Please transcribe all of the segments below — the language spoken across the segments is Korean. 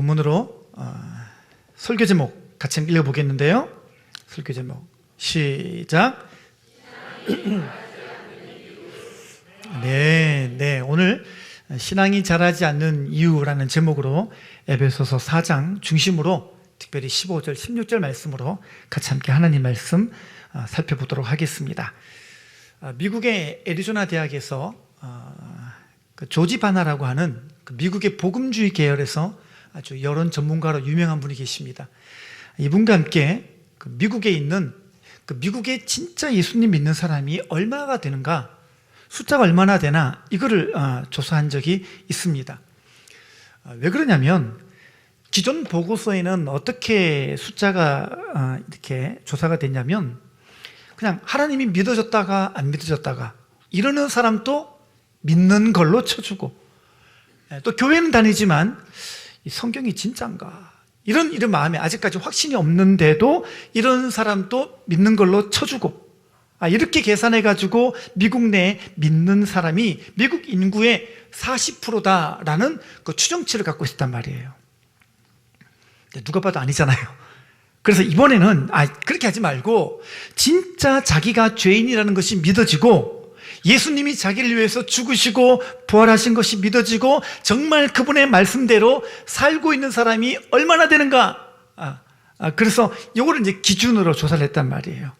본문으로 설교 제목 같이 읽어보겠는데요. 설교 제목 시작. 네, 오늘 신앙이 자라지 않는 이유라는 제목으로 에베소서 4장 중심으로 특별히 15절, 16절 말씀으로 같이 함께 하나님 말씀 살펴보도록 하겠습니다. 미국의 애리조나 대학에서 조지 바나라고 하는 미국의 복음주의 계열에서 아주 여론 전문가로 유명한 분이 계십니다. 이분과 함께 미국에 있는 미국의 진짜 예수님 믿는 사람이 얼마가 되는가, 숫자가 얼마나 되나 이거를 조사한 적이 있습니다. 왜 그러냐면 기존 보고서에는 어떻게 숫자가 이렇게 조사가 됐냐면 그냥 하나님이 믿어졌다가 안 믿어졌다가 이러는 사람도 믿는 걸로 쳐주고, 또 교회는 다니지만 이 성경이 진짜인가 이런 마음에 아직까지 확신이 없는데도 이런 사람도 믿는 걸로 쳐주고, 이렇게 계산해가지고 미국 내에 믿는 사람이 미국 인구의 40%다라는 그 추정치를 갖고 있었단 말이에요. 누가 봐도 아니잖아요. 그래서 이번에는 그렇게 하지 말고 진짜 자기가 죄인이라는 것이 믿어지고 예수님이 자기를 위해서 죽으시고 부활하신 것이 믿어지고 정말 그분의 말씀대로 살고 있는 사람이 얼마나 되는가, 그래서 이거를 이제 기준으로 조사를 했단 말이에요.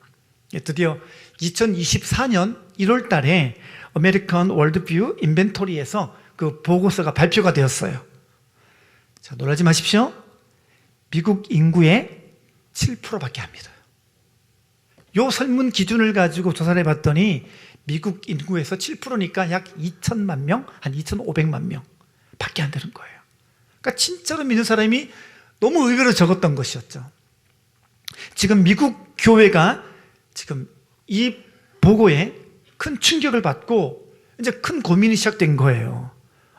드디어 2024년 1월 달에 아메리칸 월드뷰 인벤토리에서 그 보고서가 발표가 되었어요. 자, 놀라지 마십시오. 미국 인구의 7%밖에 안 믿어요. 요 설문 기준을 가지고 조사를 해봤더니 미국 인구에서 7%니까 약 2천만 명, 한 2,500만 명 밖에 안 되는 거예요. 그러니까 진짜로 믿는 사람이 너무 의외로 적었던 것이었죠. 지금 미국 교회가 지금 이 보고에 큰 충격을 받고 이제 큰 고민이 시작된 거예요.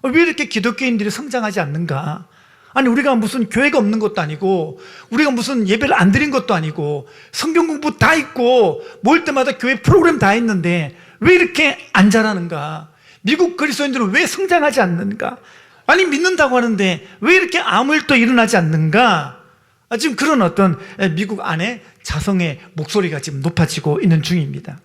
왜 이렇게 기독교인들이 성장하지 않는가? 아니, 우리가 무슨 교회가 없는 것도 아니고 우리가 무슨 예배를 안 드린 것도 아니고 성경 공부 다 있고 모일 때마다 교회 프로그램 다 있는데 왜 이렇게 안 자라는가? 미국 그리스도인들은 왜 성장하지 않는가? 아니, 믿는다고 하는데 왜 이렇게 아무 일도 일어나지 않는가? 지금 그런 어떤 미국 안에 자성의 목소리가 지금 높아지고 있는 중입니다.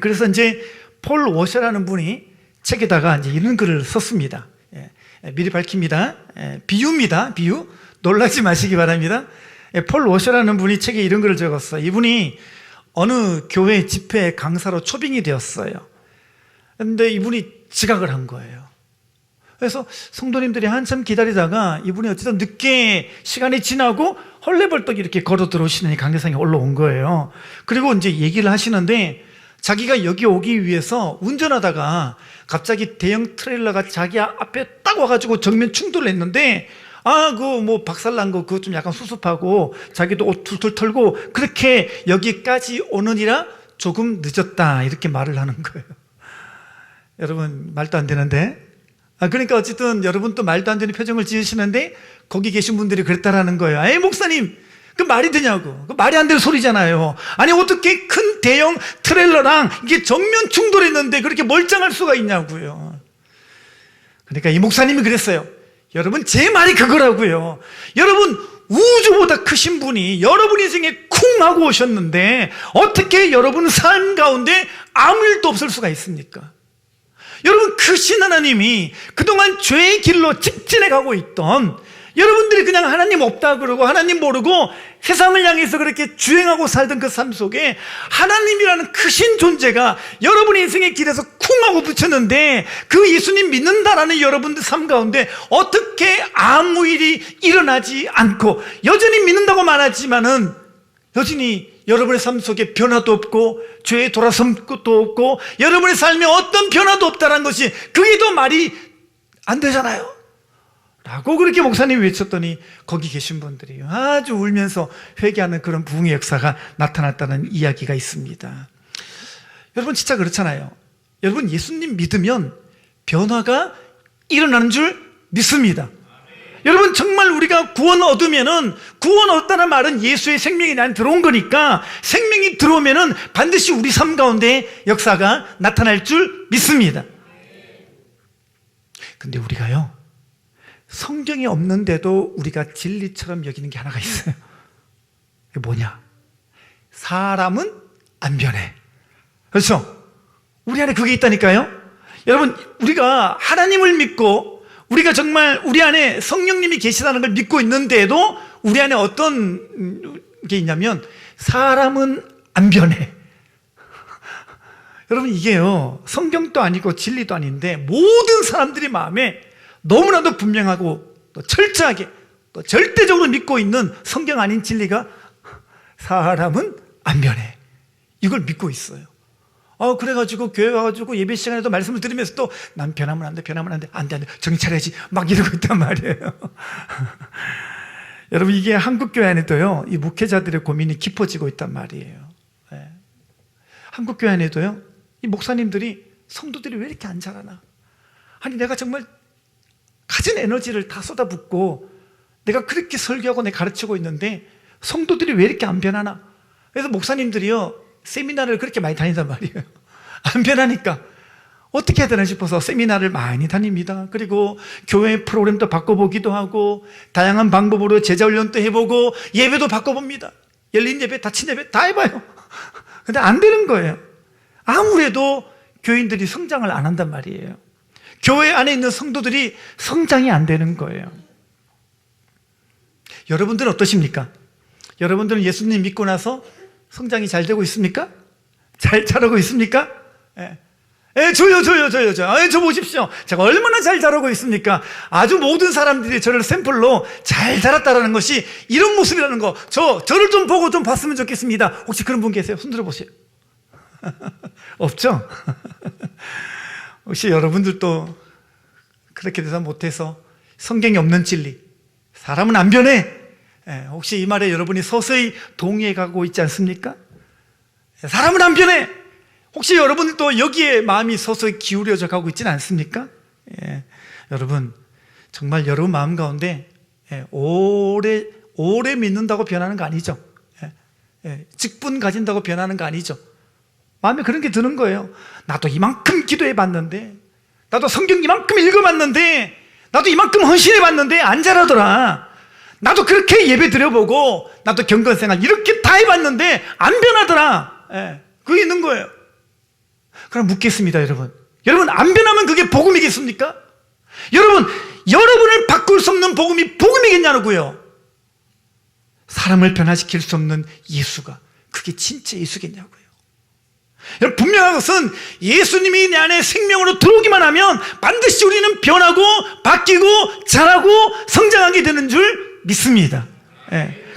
그래서 이제 폴 워셔라는 분이 책에다가 이제 이런 글을 썼습니다. 미리 밝힙니다. 비유입니다. 비유. 놀라지 마시기 바랍니다. 폴 워셔라는 분이 책에 이런 글을 적었어요. 이분이 어느 교회 집회 강사로 초빙이 되었어요. 그런데 이분이 지각을 한 거예요. 그래서 성도님들이 한참 기다리다가 이분이 어쨌든 늦게 시간이 지나고 헐레벌떡 이렇게 걸어 들어오시는 강대상에 올라온 거예요. 그리고 이제 얘기를 하시는데 자기가 여기 오기 위해서 운전하다가 갑자기 대형 트레일러가 자기 앞에 딱 와가지고 정면 충돌을 했는데 그거 뭐 박살난 거 그거 좀 약간 수습하고 자기도 옷 툴툴 털고 그렇게 여기까지 오느니라 조금 늦었다 이렇게 말을 하는 거예요. 여러분, 말도 안 되는데. 그러니까 어쨌든 여러분 또 말도 안 되는 표정을 지으시는데 거기 계신 분들이 그랬다라는 거예요. 에이, 목사님, 그 말이 되냐고. 그 말이 안 되는 소리잖아요. 아니, 어떻게 큰 대형 트레일러랑 이게 정면 충돌했는데 그렇게 멀쩡할 수가 있냐고요. 그러니까 이 목사님이 그랬어요. 여러분, 제 말이 그거라고요. 여러분, 우주보다 크신 분이 여러분 인생에 쿵 하고 오셨는데 어떻게 여러분 삶 가운데 아무 일도 없을 수가 있습니까? 여러분, 크신 하나님이 그동안 죄의 길로 직진해 가고 있던 여러분들이 그냥 하나님 없다 그러고 하나님 모르고 세상을 향해서 그렇게 주행하고 살던 그 삶 속에 하나님이라는 크신 존재가 여러분의 인생의 길에서 쿵 하고 붙였는데 그 예수님 믿는다라는 여러분들 삶 가운데 어떻게 아무 일이 일어나지 않고 여전히 믿는다고 말하지만은 여전히 여러분의 삶 속에 변화도 없고 죄에 돌아선 것도 없고 여러분의 삶에 어떤 변화도 없다는 것이 그게 더 말이 안 되잖아요 라고 그렇게 목사님이 외쳤더니 거기 계신 분들이 아주 울면서 회개하는 그런 부흥의 역사가 나타났다는 이야기가 있습니다. 여러분, 진짜 그렇잖아요. 여러분, 예수님 믿으면 변화가 일어나는 줄 믿습니다. 여러분, 정말 우리가 구원 얻으면은 구원 얻다는 말은 예수의 생명이 나한테 들어온 거니까 생명이 들어오면은 반드시 우리 삶 가운데 역사가 나타날 줄 믿습니다. 근데 우리가요, 성경에 없는데도 우리가 진리처럼 여기는 게 하나가 있어요. 그게 뭐냐? 사람은 안 변해. 그렇죠? 우리 안에 그게 있다니까요. 여러분, 우리가 하나님을 믿고 우리가 정말 우리 안에 성령님이 계시다는 걸 믿고 있는데도 우리 안에 어떤 게 있냐면 사람은 안 변해. 여러분, 이게요, 성경도 아니고 진리도 아닌데 모든 사람들이 마음에 너무나도 분명하고 또 철저하게 또 절대적으로 믿고 있는 성경 아닌 진리가 사람은 안 변해. 이걸 믿고 있어요. 그래가지고 교회 와가지고 예배 시간에도 말씀을 들으면서 또 난 변하면 안 돼, 변하면 안 돼, 안 돼, 안 돼, 정신 차려야지 막 이러고 있단 말이에요. 여러분, 이게 한국교회 안에도요, 이 목회자들의 고민이 깊어지고 있단 말이에요. 네. 한국교회 안에도요, 이 목사님들이 성도들이 왜 이렇게 안 자라나? 아니, 내가 정말 가진 에너지를 다 쏟아붓고 내가 그렇게 설교하고 내가 가르치고 있는데 성도들이 왜 이렇게 안 변하나? 그래서 목사님들이요, 세미나를 그렇게 많이 다닌단 말이에요. 안 변하니까 어떻게 해야 되나 싶어서 세미나를 많이 다닙니다. 그리고 교회 프로그램도 바꿔보기도 하고 다양한 방법으로 제자훈련도 해보고 예배도 바꿔봅니다. 열린 예배, 닫힌 예배 다 해봐요. 근데 안 되는 거예요. 아무래도 교인들이 성장을 안 한단 말이에요. 교회 안에 있는 성도들이 성장이 안 되는 거예요. 여러분들은 어떠십니까? 여러분들은 예수님 믿고 나서 성장이 잘 되고 있습니까? 잘 자라고 있습니까? 저요. 저 보십시오. 제가 얼마나 잘 자라고 있습니까? 아주 모든 사람들이 저를 샘플로 잘 자랐다라는 것이 이런 모습이라는 거, 저를 좀 보고 좀 봤으면 좋겠습니다. 혹시 그런 분 계세요? 손 들어보세요. 없죠? 혹시 여러분들도 그렇게 대답 못해서 성경에 없는 진리, 사람은 안 변해, 혹시 이 말에 여러분이 서서히 동의해 가고 있지 않습니까? 사람은 안 변해. 혹시 여러분들도 여기에 마음이 서서히 기울여져 가고 있지는 않습니까? 여러분, 정말 여러분 마음 가운데 오래 믿는다고 변하는 거 아니죠? 직분 가진다고 변하는 거 아니죠? 마음에 그런 게 드는 거예요. 나도 이만큼 기도해 봤는데, 나도 성경 이만큼 읽어봤는데, 나도 이만큼 헌신해 봤는데 안 자라더라. 나도 그렇게 예배 드려보고 나도 경건생활 이렇게 다 해봤는데 안 변하더라. 그게 있는 거예요. 그럼 묻겠습니다, 여러분. 여러분, 안 변하면 그게 복음이겠습니까? 여러분을 바꿀 수 없는 복음이 복음이겠냐고요. 사람을 변화시킬 수 없는 예수가, 그게 진짜 예수겠냐고요. 여러분, 분명한 것은 예수님이 내 안에 생명으로 들어오기만 하면 반드시 우리는 변하고 바뀌고 자라고 성장하게 되는 줄 믿습니다.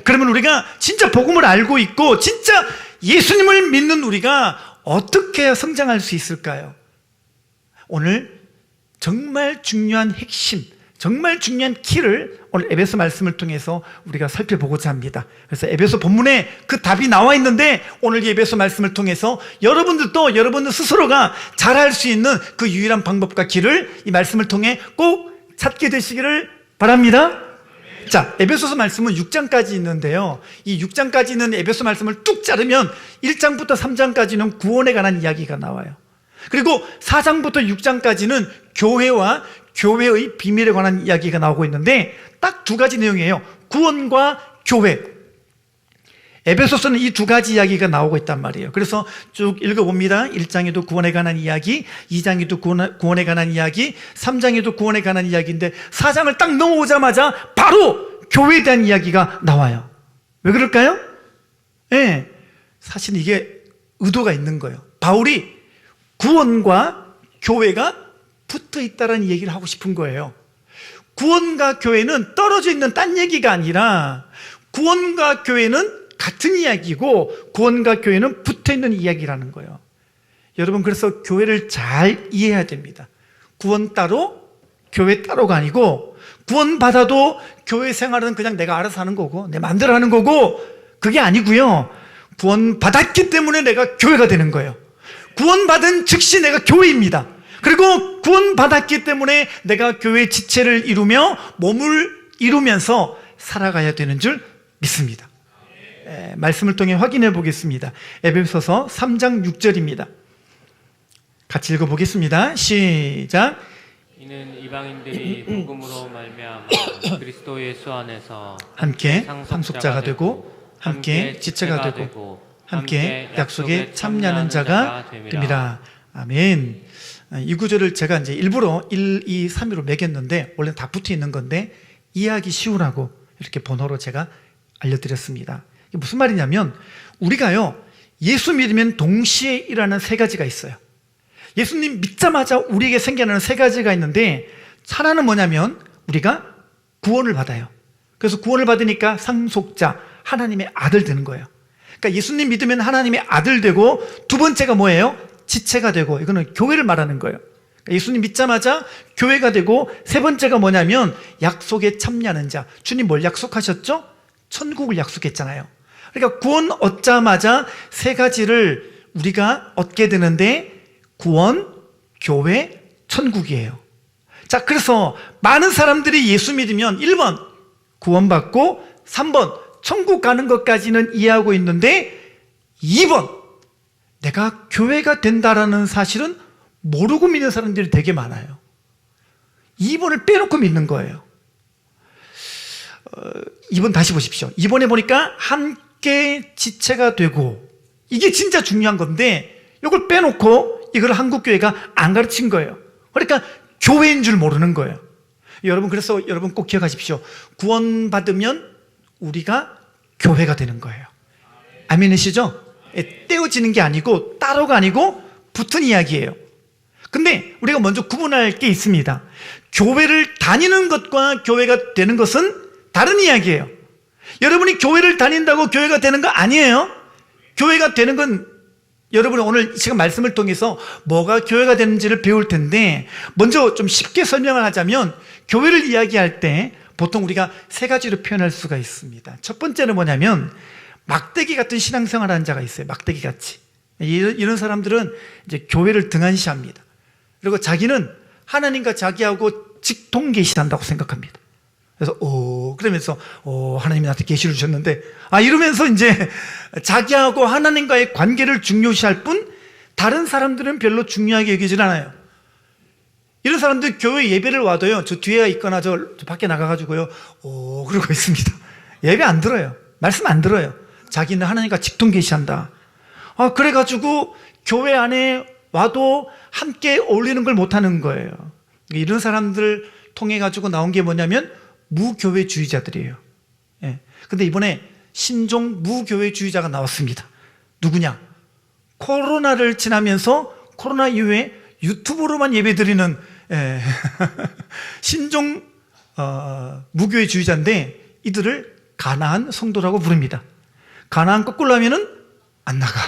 그러면 우리가 진짜 복음을 알고 있고 진짜 예수님을 믿는 우리가 어떻게 성장할 수 있을까요? 오늘 정말 중요한 핵심, 정말 중요한 키를 오늘 에베소 말씀을 통해서 우리가 살펴보고자 합니다. 그래서 에베소 본문에 그 답이 나와 있는데 오늘 이 에베소 말씀을 통해서 여러분들도 여러분들 스스로가 잘할 수 있는 그 유일한 방법과 길을 이 말씀을 통해 꼭 찾게 되시기를 바랍니다. 자, 에베소서 말씀은 6장까지 있는데요, 이 6장까지 있는 에베소 말씀을 뚝 자르면 1장부터 3장까지는 구원에 관한 이야기가 나와요. 그리고 4장부터 6장까지는 교회와 교회의 비밀에 관한 이야기가 나오고 있는데 딱 두 가지 내용이에요. 구원과 교회. 에베소서는 이 두 가지 이야기가 나오고 있단 말이에요. 그래서 쭉 읽어봅니다. 1장에도 구원에 관한 이야기, 2장에도 구원에 관한 이야기, 3장에도 구원에 관한 이야기인데 4장을 딱 넘어오자마자 바로 교회에 대한 이야기가 나와요. 왜 그럴까요? 사실 이게 의도가 있는 거예요. 바울이 구원과 교회가 붙어 있다는 얘기를 하고 싶은 거예요. 구원과 교회는 떨어져 있는 딴 얘기가 아니라 구원과 교회는 같은 이야기고 구원과 교회는 붙어있는 이야기라는 거예요. 여러분, 그래서 교회를 잘 이해해야 됩니다. 구원 따로 교회 따로가 아니고, 구원받아도 교회 생활은 그냥 내가 알아서 하는 거고 내 마음대로 하는 거고, 그게 아니고요, 구원받았기 때문에 내가 교회가 되는 거예요. 구원받은 즉시 내가 교회입니다. 그리고 구원받았기 때문에 내가 교회의 지체를 이루며 몸을 이루면서 살아가야 되는 줄 믿습니다. 말씀을 통해 확인해 보겠습니다. 에베소서 3장 6절입니다. 같이 읽어보겠습니다. 시작. 이는 이방인들이 복음으로 말미암아 그리스도 예수 안에서 함께 상속자가 되고 함께 지체가 되고 함께 약속에 참여하는 자가 됩니다. 아멘. 이 구절을 제가 이제 일부러 1, 2, 3위로 매겼는데 원래는 다 붙어 있는 건데 이해하기 쉬우라고 이렇게 번호로 제가 알려드렸습니다. 이게 무슨 말이냐면 우리가요 예수 믿으면 동시에 일어나는 세 가지가 있어요. 예수님 믿자마자 우리에게 생겨나는 세 가지가 있는데 하나는 뭐냐면 우리가 구원을 받아요. 그래서 구원을 받으니까 상속자 하나님의 아들 되는 거예요. 그러니까 예수님 믿으면 하나님의 아들 되고 두 번째가 뭐예요? 지체가 되고 이거는 교회를 말하는 거예요. 그러니까 예수님 믿자마자 교회가 되고 세 번째가 뭐냐면 약속에 참여하는 자. 주님 뭘 약속하셨죠? 천국을 약속했잖아요. 그러니까 구원 얻자마자 세 가지를 우리가 얻게 되는데 구원, 교회, 천국이에요. 자, 그래서 많은 사람들이 예수 믿으면 1번 구원받고 3번 천국 가는 것까지는 이해하고 있는데 2번 내가 교회가 된다라는 사실은 모르고 믿는 사람들이 되게 많아요. 2번을 빼놓고 믿는 거예요. 2번 다시 보십시오. 2번에 보니까 함께 지체가 되고 이게 진짜 중요한 건데 이걸 빼놓고 이걸 한국교회가 안 가르친 거예요. 그러니까 교회인 줄 모르는 거예요. 여러분 그래서 여러분 꼭 기억하십시오. 구원받으면 우리가 교회가 되는 거예요. 아멘이시죠? 떼어지는 게 아니고 따로가 아니고 붙은 이야기예요. 근데 우리가 먼저 구분할 게 있습니다. 교회를 다니는 것과 교회가 되는 것은 다른 이야기예요. 여러분이 교회를 다닌다고 교회가 되는 거 아니에요. 교회가 되는 건 여러분이 오늘 지금 말씀을 통해서 뭐가 교회가 되는지를 배울 텐데 먼저 좀 쉽게 설명을 하자면 교회를 이야기할 때 보통 우리가 세 가지로 표현할 수가 있습니다. 첫 번째는 뭐냐면 막대기 같은 신앙생활 하는 자가 있어요. 막대기 같이. 이런 사람들은 이제 교회를 등한시합니다. 그리고 자기는 하나님과 자기하고 직통 계시한다고 생각합니다. 그래서 그러면서 하나님이 나한테 계시를 주셨는데 이러면서 이제 자기하고 하나님과의 관계를 중요시할 뿐 다른 사람들은 별로 중요하게 여기질 않아요. 이런 사람들 교회 예배를 와도요 저 뒤에 있거나 저 밖에 나가가지고요 그러고 있습니다. 예배 안 들어요. 말씀 안 들어요. 자기는 하나님과 직통 계시한다. 그래가지고 교회 안에 와도 함께 어울리는 걸 못하는 거예요. 이런 사람들 통해 가지고 나온 게 뭐냐면 무교회주의자들이에요. 예. 근데 이번에 신종 무교회주의자가 나왔습니다. 누구냐? 코로나를 지나면서 코로나 이후에 유튜브로만 예배드리는 신종 무교회주의자인데 이들을 가나안 성도라고 부릅니다. 가나안 거꾸로 하면은 안 나가.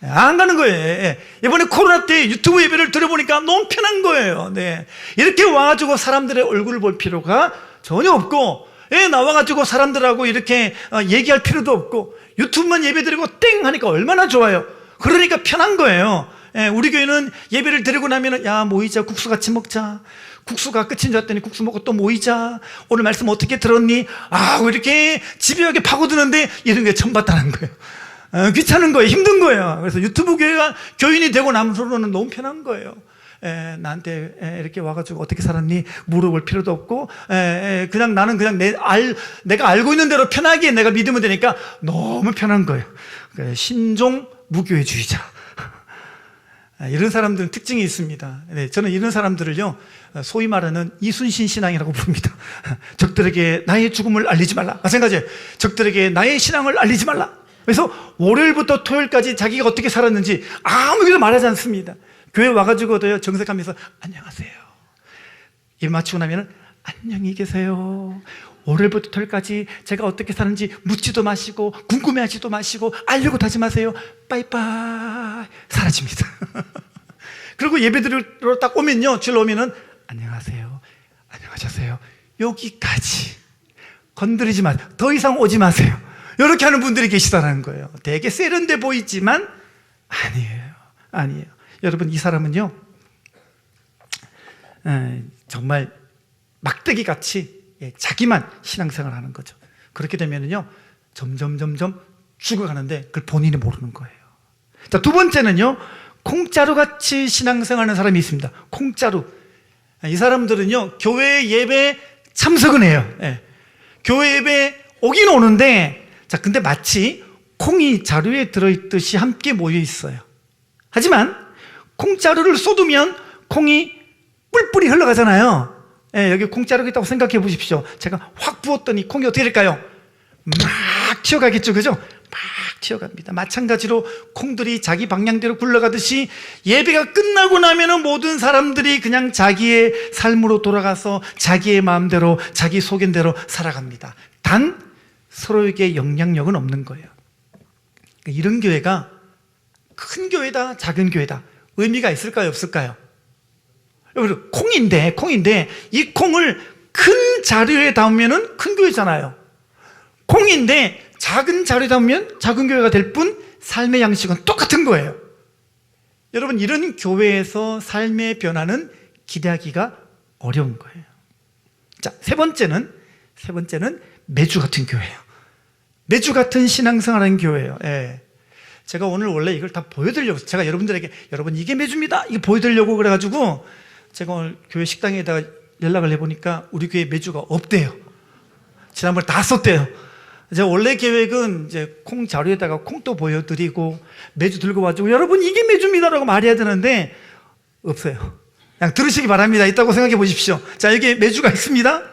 안 가는 거예요. 이번에 코로나 때 유튜브 예배를 들어보니까 너무 편한 거예요. 네. 이렇게 와가지고 사람들의 얼굴을 볼 필요가 전혀 없고, 나와가지고 사람들하고 이렇게 얘기할 필요도 없고, 유튜브만 예배 드리고 땡! 하니까 얼마나 좋아요. 그러니까 편한 거예요. 우리 교회는 예배를 드리고 나면은, 모이자, 국수 같이 먹자. 국수가 끝인 줄 알았더니 국수 먹고 또 모이자. 오늘 말씀 어떻게 들었니? 왜 이렇게 집요하게 파고드는데 이런 게 처음 봤다는 거예요. 귀찮은 거예요. 힘든 거예요. 그래서 유튜브 교회가 교인이 되고 나서로는 너무 편한 거예요. 나한테 이렇게 와가지고 어떻게 살았니? 물어볼 필요도 없고, 그냥 나는 그냥 내가 알고 있는 대로 편하게 내가 믿으면 되니까 너무 편한 거예요. 신종 무교회주의자. 이런 사람들은 특징이 있습니다. 저는 이런 사람들을요, 소위 말하는 이순신 신앙이라고 부릅니다. 적들에게 나의 죽음을 알리지 말라. 마찬가지예요. 적들에게 나의 신앙을 알리지 말라. 그래서 월요일부터 토요일까지 자기가 어떻게 살았는지 아무것도 말하지 않습니다. 교회 와가지고도요 정색하면서 안녕하세요. 입 맞추고 나면은 안녕히 계세요. 월요일부터 토요일까지 제가 어떻게 사는지 묻지도 마시고 궁금해하지도 마시고 알려고 하지 마세요. 빠이빠이 사라집니다. 그리고 예배드리러 딱 오면요 줄로 오면은 안녕하세요. 안녕하셨어요. 여기까지 건드리지 마세요. 더 이상 오지 마세요. 이렇게 하는 분들이 계시다는 거예요. 되게 세련돼 보이지만 아니에요. 여러분 이 사람은요 정말 막대기같이 자기만 신앙생활을 하는 거죠. 그렇게 되면은요 점점 죽어가는데 그걸 본인이 모르는 거예요. 자, 두 번째는요 콩자루 같이 신앙생활하는 사람이 있습니다. 콩자루. 이 사람들은요, 교회 예배 참석은 해요. 예. 교회 예배 오긴 오는데, 자, 근데 마치 콩이 자루에 들어있듯이 함께 모여 있어요. 하지만 콩자루를 쏟으면 콩이 뿔뿔이 흘러가잖아요. 예, 여기 콩자루가 있다고 생각해 보십시오. 제가 확 부었더니 콩이 어떻게 될까요? 막 튀어가겠죠, 그죠? 막 튀어갑니다. 마찬가지로 콩들이 자기 방향대로 굴러가듯이 예배가 끝나고 나면은 모든 사람들이 그냥 자기의 삶으로 돌아가서 자기의 마음대로, 자기 소견대로 살아갑니다. 단 서로에게 영향력은 없는 거예요. 이런 교회가 큰 교회다, 작은 교회다, 의미가 있을까요, 없을까요? 콩인데 이 콩을 큰 자루에 담으면 큰 교회잖아요. 콩인데 작은 자루에 담으면 작은 교회가 될 뿐 삶의 양식은 똑같은 거예요. 여러분, 이런 교회에서 삶의 변화는 기대하기가 어려운 거예요. 자, 세 번째는 매주 같은 교회예요. 매주 같은 신앙생활하는 교회예요. 예. 제가 오늘 원래 이걸 다 보여드리려고, 제가 여러분들에게, 여러분 이게 매주입니다, 이거 보여드리려고 그래가지고 제가 오늘 교회 식당에다가 연락을 해보니까 우리 교회 매주가 없대요. 지난번에 다 썼대요. 제가 원래 계획은 이제 콩 자루에다가 콩도 보여드리고 매주 들고 와가지고 여러분 이게 매주입니다라고 말해야 되는데 없어요. 그냥 들으시기 바랍니다. 있다고 생각해 보십시오. 자, 여기 매주가 있습니다.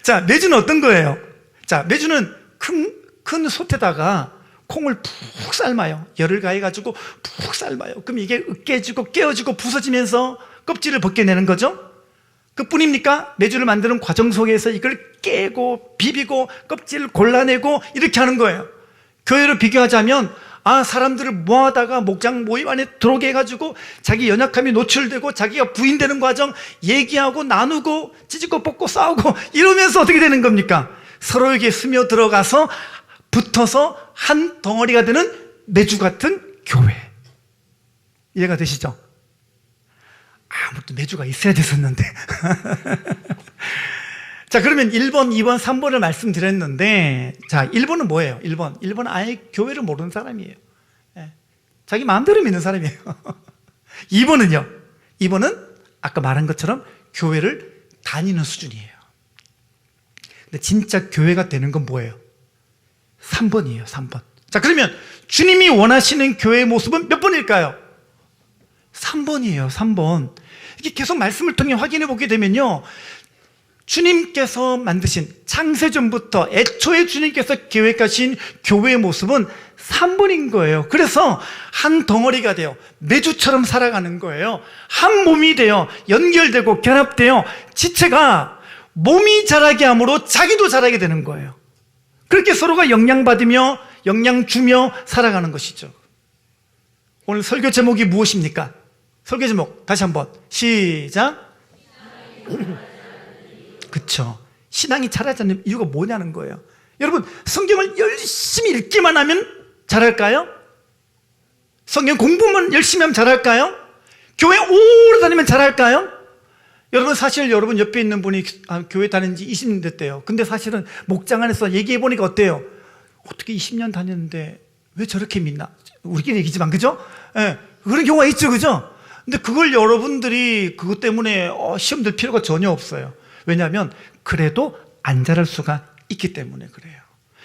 자, 매주는 어떤 거예요? 자, 매주는 큰 솥에다가 콩을 푹 삶아요. 열을 가해가지고 푹 삶아요. 그럼 이게 으깨지고 깨어지고 부서지면서 껍질을 벗겨내는 거죠. 그뿐입니까? 매주를 만드는 과정 속에서 이걸 깨고 비비고 껍질을 골라내고 이렇게 하는 거예요. 교회로 비교하자면, 사람들을 모아다가 목장 모임 안에 들어오게 해가지고 자기 연약함이 노출되고 자기가 부인되는 과정 얘기하고 나누고 찢고 뽑고 싸우고 이러면서 어떻게 되는 겁니까? 서로에게 스며들어가서 붙어서 한 덩어리가 되는 매주 같은 교회. 이해가 되시죠? 아무튼 매주가 있어야 됐었는데. 자, 그러면 1번, 2번, 3번을 말씀드렸는데, 자, 1번은 뭐예요? 1번은 아예 교회를 모르는 사람이에요. 예. 자기 마음대로 믿는 사람이에요. 2번은요? 2번은 아까 말한 것처럼 교회를 다니는 수준이에요. 근데 진짜 교회가 되는 건 뭐예요? 3번이에요, 3번. 자, 그러면 주님이 원하시는 교회의 모습은 몇 번일까요? 3번이에요, 3번. 이게 계속 말씀을 통해 확인해 보게 되면요, 주님께서 만드신 창세전부터 애초에 주님께서 계획하신 교회의 모습은 3번인 거예요. 그래서 한 덩어리가 돼요. 매주처럼 살아가는 거예요. 한 몸이 돼요. 연결되고 결합되어 지체가 몸이 자라게 함으로 자기도 자라게 되는 거예요. 그렇게 서로가 영향받으며 영향 주며 살아가는 것이죠. 오늘 설교 제목이 무엇입니까? 설교 제목 다시 한번 시작. 그쵸. 신앙이 자라지 않는 이유가 뭐냐는 거예요. 여러분, 성경을 열심히 읽기만 하면 잘할까요? 성경 공부만 열심히 하면 잘할까요? 교회 오래 다니면 잘할까요? 여러분, 사실 여러분 옆에 있는 분이 교회 다닌 지 20년 됐대요. 근데 사실은 목장 안에서 얘기해 보니까 어때요? 어떻게 20년 다녔는데 왜 저렇게 믿나? 우리끼리 얘기지만, 그죠? 예, 그런 경우가 있죠, 그죠? 근데 그걸 여러분들이 그것 때문에 시험 들 필요가 전혀 없어요. 왜냐하면 그래도 안 자랄 수가 있기 때문에 그래요.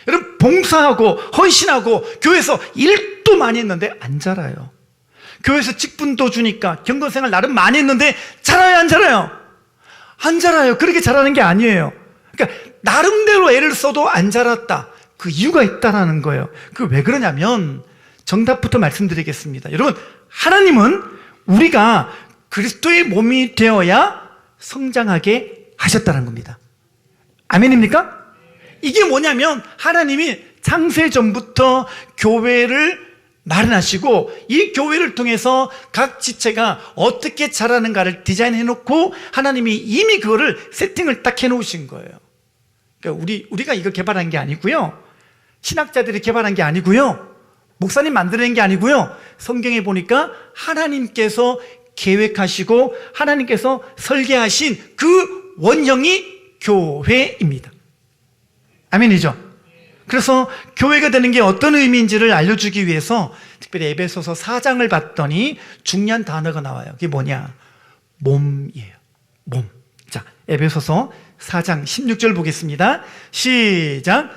여러분, 봉사하고 헌신하고 교회에서 일도 많이 했는데 안 자라요. 교회에서 직분도 주니까 경건생활 나름 많이 했는데 자라요, 안 자라요? 안 자라요. 그렇게 자라는 게 아니에요. 그러니까 나름대로 애를 써도 안 자랐다. 그 이유가 있다라는 거예요. 그 왜 그러냐면 정답부터 말씀드리겠습니다. 여러분, 하나님은 우리가 그리스도의 몸이 되어야 성장하게 하셨다는 겁니다. 아멘입니까? 이게 뭐냐면 하나님이 창세 전부터 교회를 마련하시고 이 교회를 통해서 각 지체가 어떻게 자라는가를 디자인해 놓고 하나님이 이미 그거를 세팅을 딱 해 놓으신 거예요. 그러니까 우리가 이거 개발한 게 아니고요, 신학자들이 개발한 게 아니고요, 목사님 만드는 게 아니고요, 성경에 보니까 하나님께서 계획하시고 하나님께서 설계하신 그 원형이 교회입니다. 아멘이죠? 그래서 교회가 되는 게 어떤 의미인지를 알려주기 위해서 특별히 에베소서 4장을 봤더니 중요한 단어가 나와요. 그게 뭐냐? 몸이에요. 몸. 자, 에베소서 4장 16절 보겠습니다. 시작.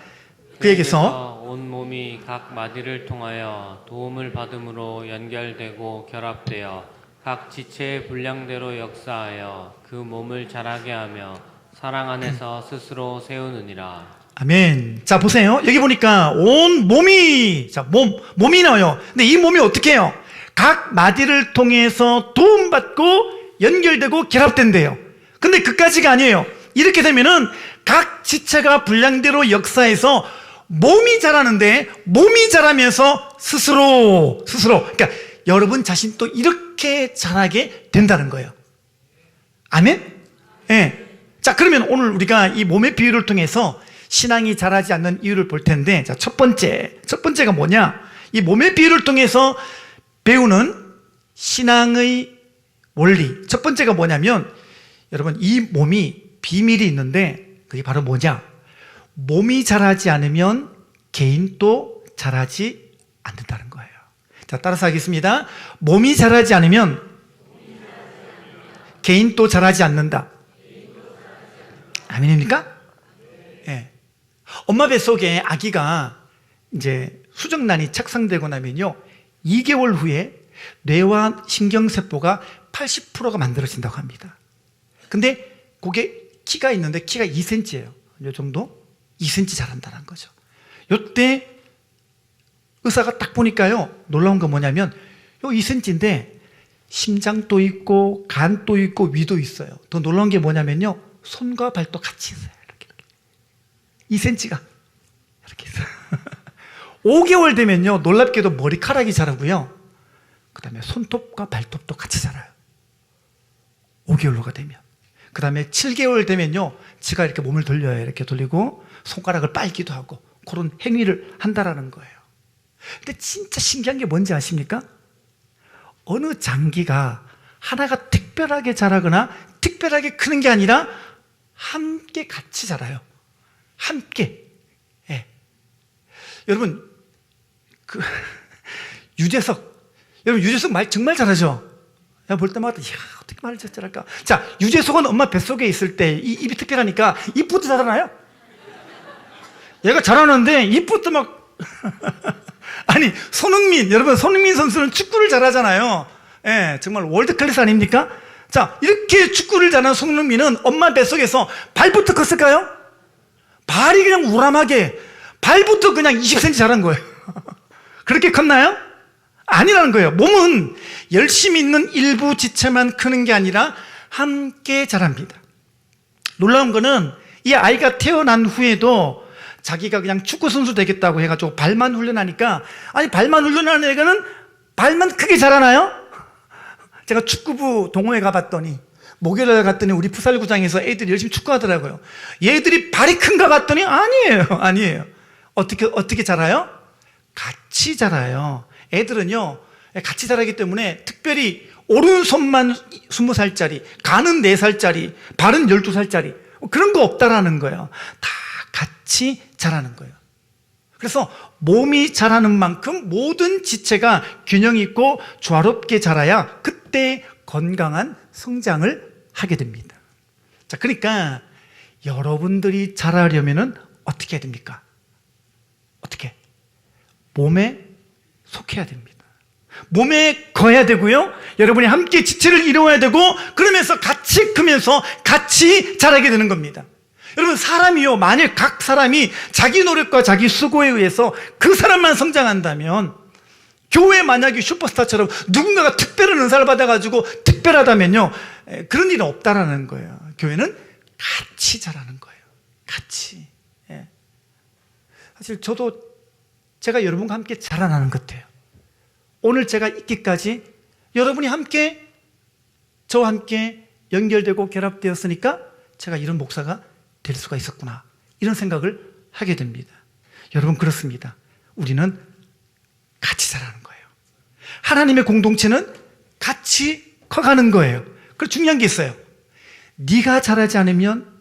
그에게서 온 몸이 각 마디를 통하여 도움을 받음으로 연결되고 결합되어 각 지체의 분량대로 역사하여 그 몸을 자라게 하며 사랑 안에서 스스로 세우느니라. 아멘. 자, 보세요. 여기 보니까 온 몸이, 자, 몸이 나와요. 근데 이 몸이 어떻게 해요? 각 마디를 통해서 도움받고 연결되고 결합된대요. 근데 그까지가 아니에요. 이렇게 되면은 각 지체가 분량대로 역사해서 몸이 자라는데, 몸이 자라면서 스스로. 그러니까 여러분 자신도 이렇게 자라게 된다는 거예요. 아멘? 예. 네. 자, 그러면 오늘 우리가 이 몸의 비유를 통해서 신앙이 자라지 않는 이유를 볼 텐데, 자, 첫 번째가 뭐냐? 이 몸의 비유를 통해서 배우는 신앙의 원리. 첫 번째가 뭐냐면, 여러분, 이 몸이 비밀이 있는데, 그게 바로 뭐냐? 몸이 자라지 않으면 개인도 자라지 않는다는 거예요. 자, 따라서 하겠습니다. 몸이 자라지 않으면 개인도 자라지 않는다. 아멘입니까? 예. 네. 엄마 뱃속에 아기가 이제 수정란이 착상되고 나면요, 2개월 후에 뇌와 신경세포가 80%가 만들어진다고 합니다. 근데 그게 키가 있는데 키가 2cm예요. 이 정도? 2cm 자란다는 거죠. 이때 의사가 딱 보니까요, 놀라운 건 뭐냐면 요 2cm인데 심장도 있고 간도 있고 위도 있어요. 더 놀라운 게 뭐냐면요, 손과 발도 같이 있어요. 이렇게 2cm가 이렇게 있어요. 5개월 되면요, 놀랍게도 머리카락이 자라고요, 그 다음에 손톱과 발톱도 같이 자라요. 5개월로가 되면. 그 다음에 7개월 되면요, 지가 이렇게 몸을 돌려요. 이렇게 돌리고 손가락을 빨기도 하고 그런 행위를 한다라는 거예요. 근데 진짜 신기한 게 뭔지 아십니까? 어느 장기가 하나가 특별하게 자라거나 특별하게 크는 게 아니라 함께 같이 자라요. 함께. 예. 여러분, 여러분 유재석 말 정말 잘하죠? 내가 볼 때마다, 이야, 어떻게 말을 잘할까? 자, 유재석은 엄마 뱃속에 있을 때 이 입이 특별하니까 입부터 자라나요? 얘가 잘하는데 입부터 막 아니, 여러분 손흥민 선수는 축구를 잘하잖아요. 예, 정말 월드 클래스 아닙니까? 자, 이렇게 축구를 잘하는 손흥민은 엄마 뱃속에서 발부터 컸을까요? 발이 그냥 우람하게, 발부터 그냥 20cm 자란 거예요. 그렇게 컸나요? 아니라는 거예요. 몸은 열심히 있는 일부 지체만 크는 게 아니라 함께 자랍니다. 놀라운 거는 이 아이가 태어난 후에도 자기가 그냥 축구선수 되겠다고 해가지고 발만 훈련하니까, 아니, 발만 훈련하는 애가는 발만 크게 자라나요? 제가 축구부 동호회 가봤더니, 목요일에 갔더니 우리 풋살구장에서 애들이 열심히 축구하더라고요. 얘들이 발이 큰가 봤더니 아니에요. 어떻게 자라요? 같이 자라요. 애들은요, 같이 자라기 때문에 특별히 오른손만 20살짜리, 간은 4살짜리, 발은 12살짜리, 그런 거 없다라는 거예요. 다 같이 자라는 거예요. 그래서 몸이 자라는 만큼 모든 지체가 균형 있고 조화롭게 자라야 그때 건강한 성장을 하게 됩니다. 자, 그러니까 여러분들이 자라려면은 어떻게 해야 됩니까? 어떻게? 몸에 속해야 됩니다. 몸에 거해야 되고요, 여러분이 함께 지체를 이루어야 되고, 그러면서 같이 크면서 같이 자라게 되는 겁니다. 여러분, 사람이요, 만일 각 사람이 자기 노력과 자기 수고에 의해서 그 사람만 성장한다면, 교회 만약에 슈퍼스타처럼 누군가가 특별한 은사를 받아가지고 특별하다면요, 그런 일은 없다라는 거예요. 교회는 같이 자라는 거예요. 같이. 예. 사실 제가 여러분과 함께 자라나는 것 같아요. 오늘 제가 있기까지 여러분이 함께, 저와 함께 연결되고 결합되었으니까 제가 이런 목사가 될 수가 있었구나, 이런 생각을 하게 됩니다. 여러분, 그렇습니다. 우리는 같이 자라는 거예요. 하나님의 공동체는 같이 커가는 거예요. 그리고 중요한 게 있어요. 네가 자라지 않으면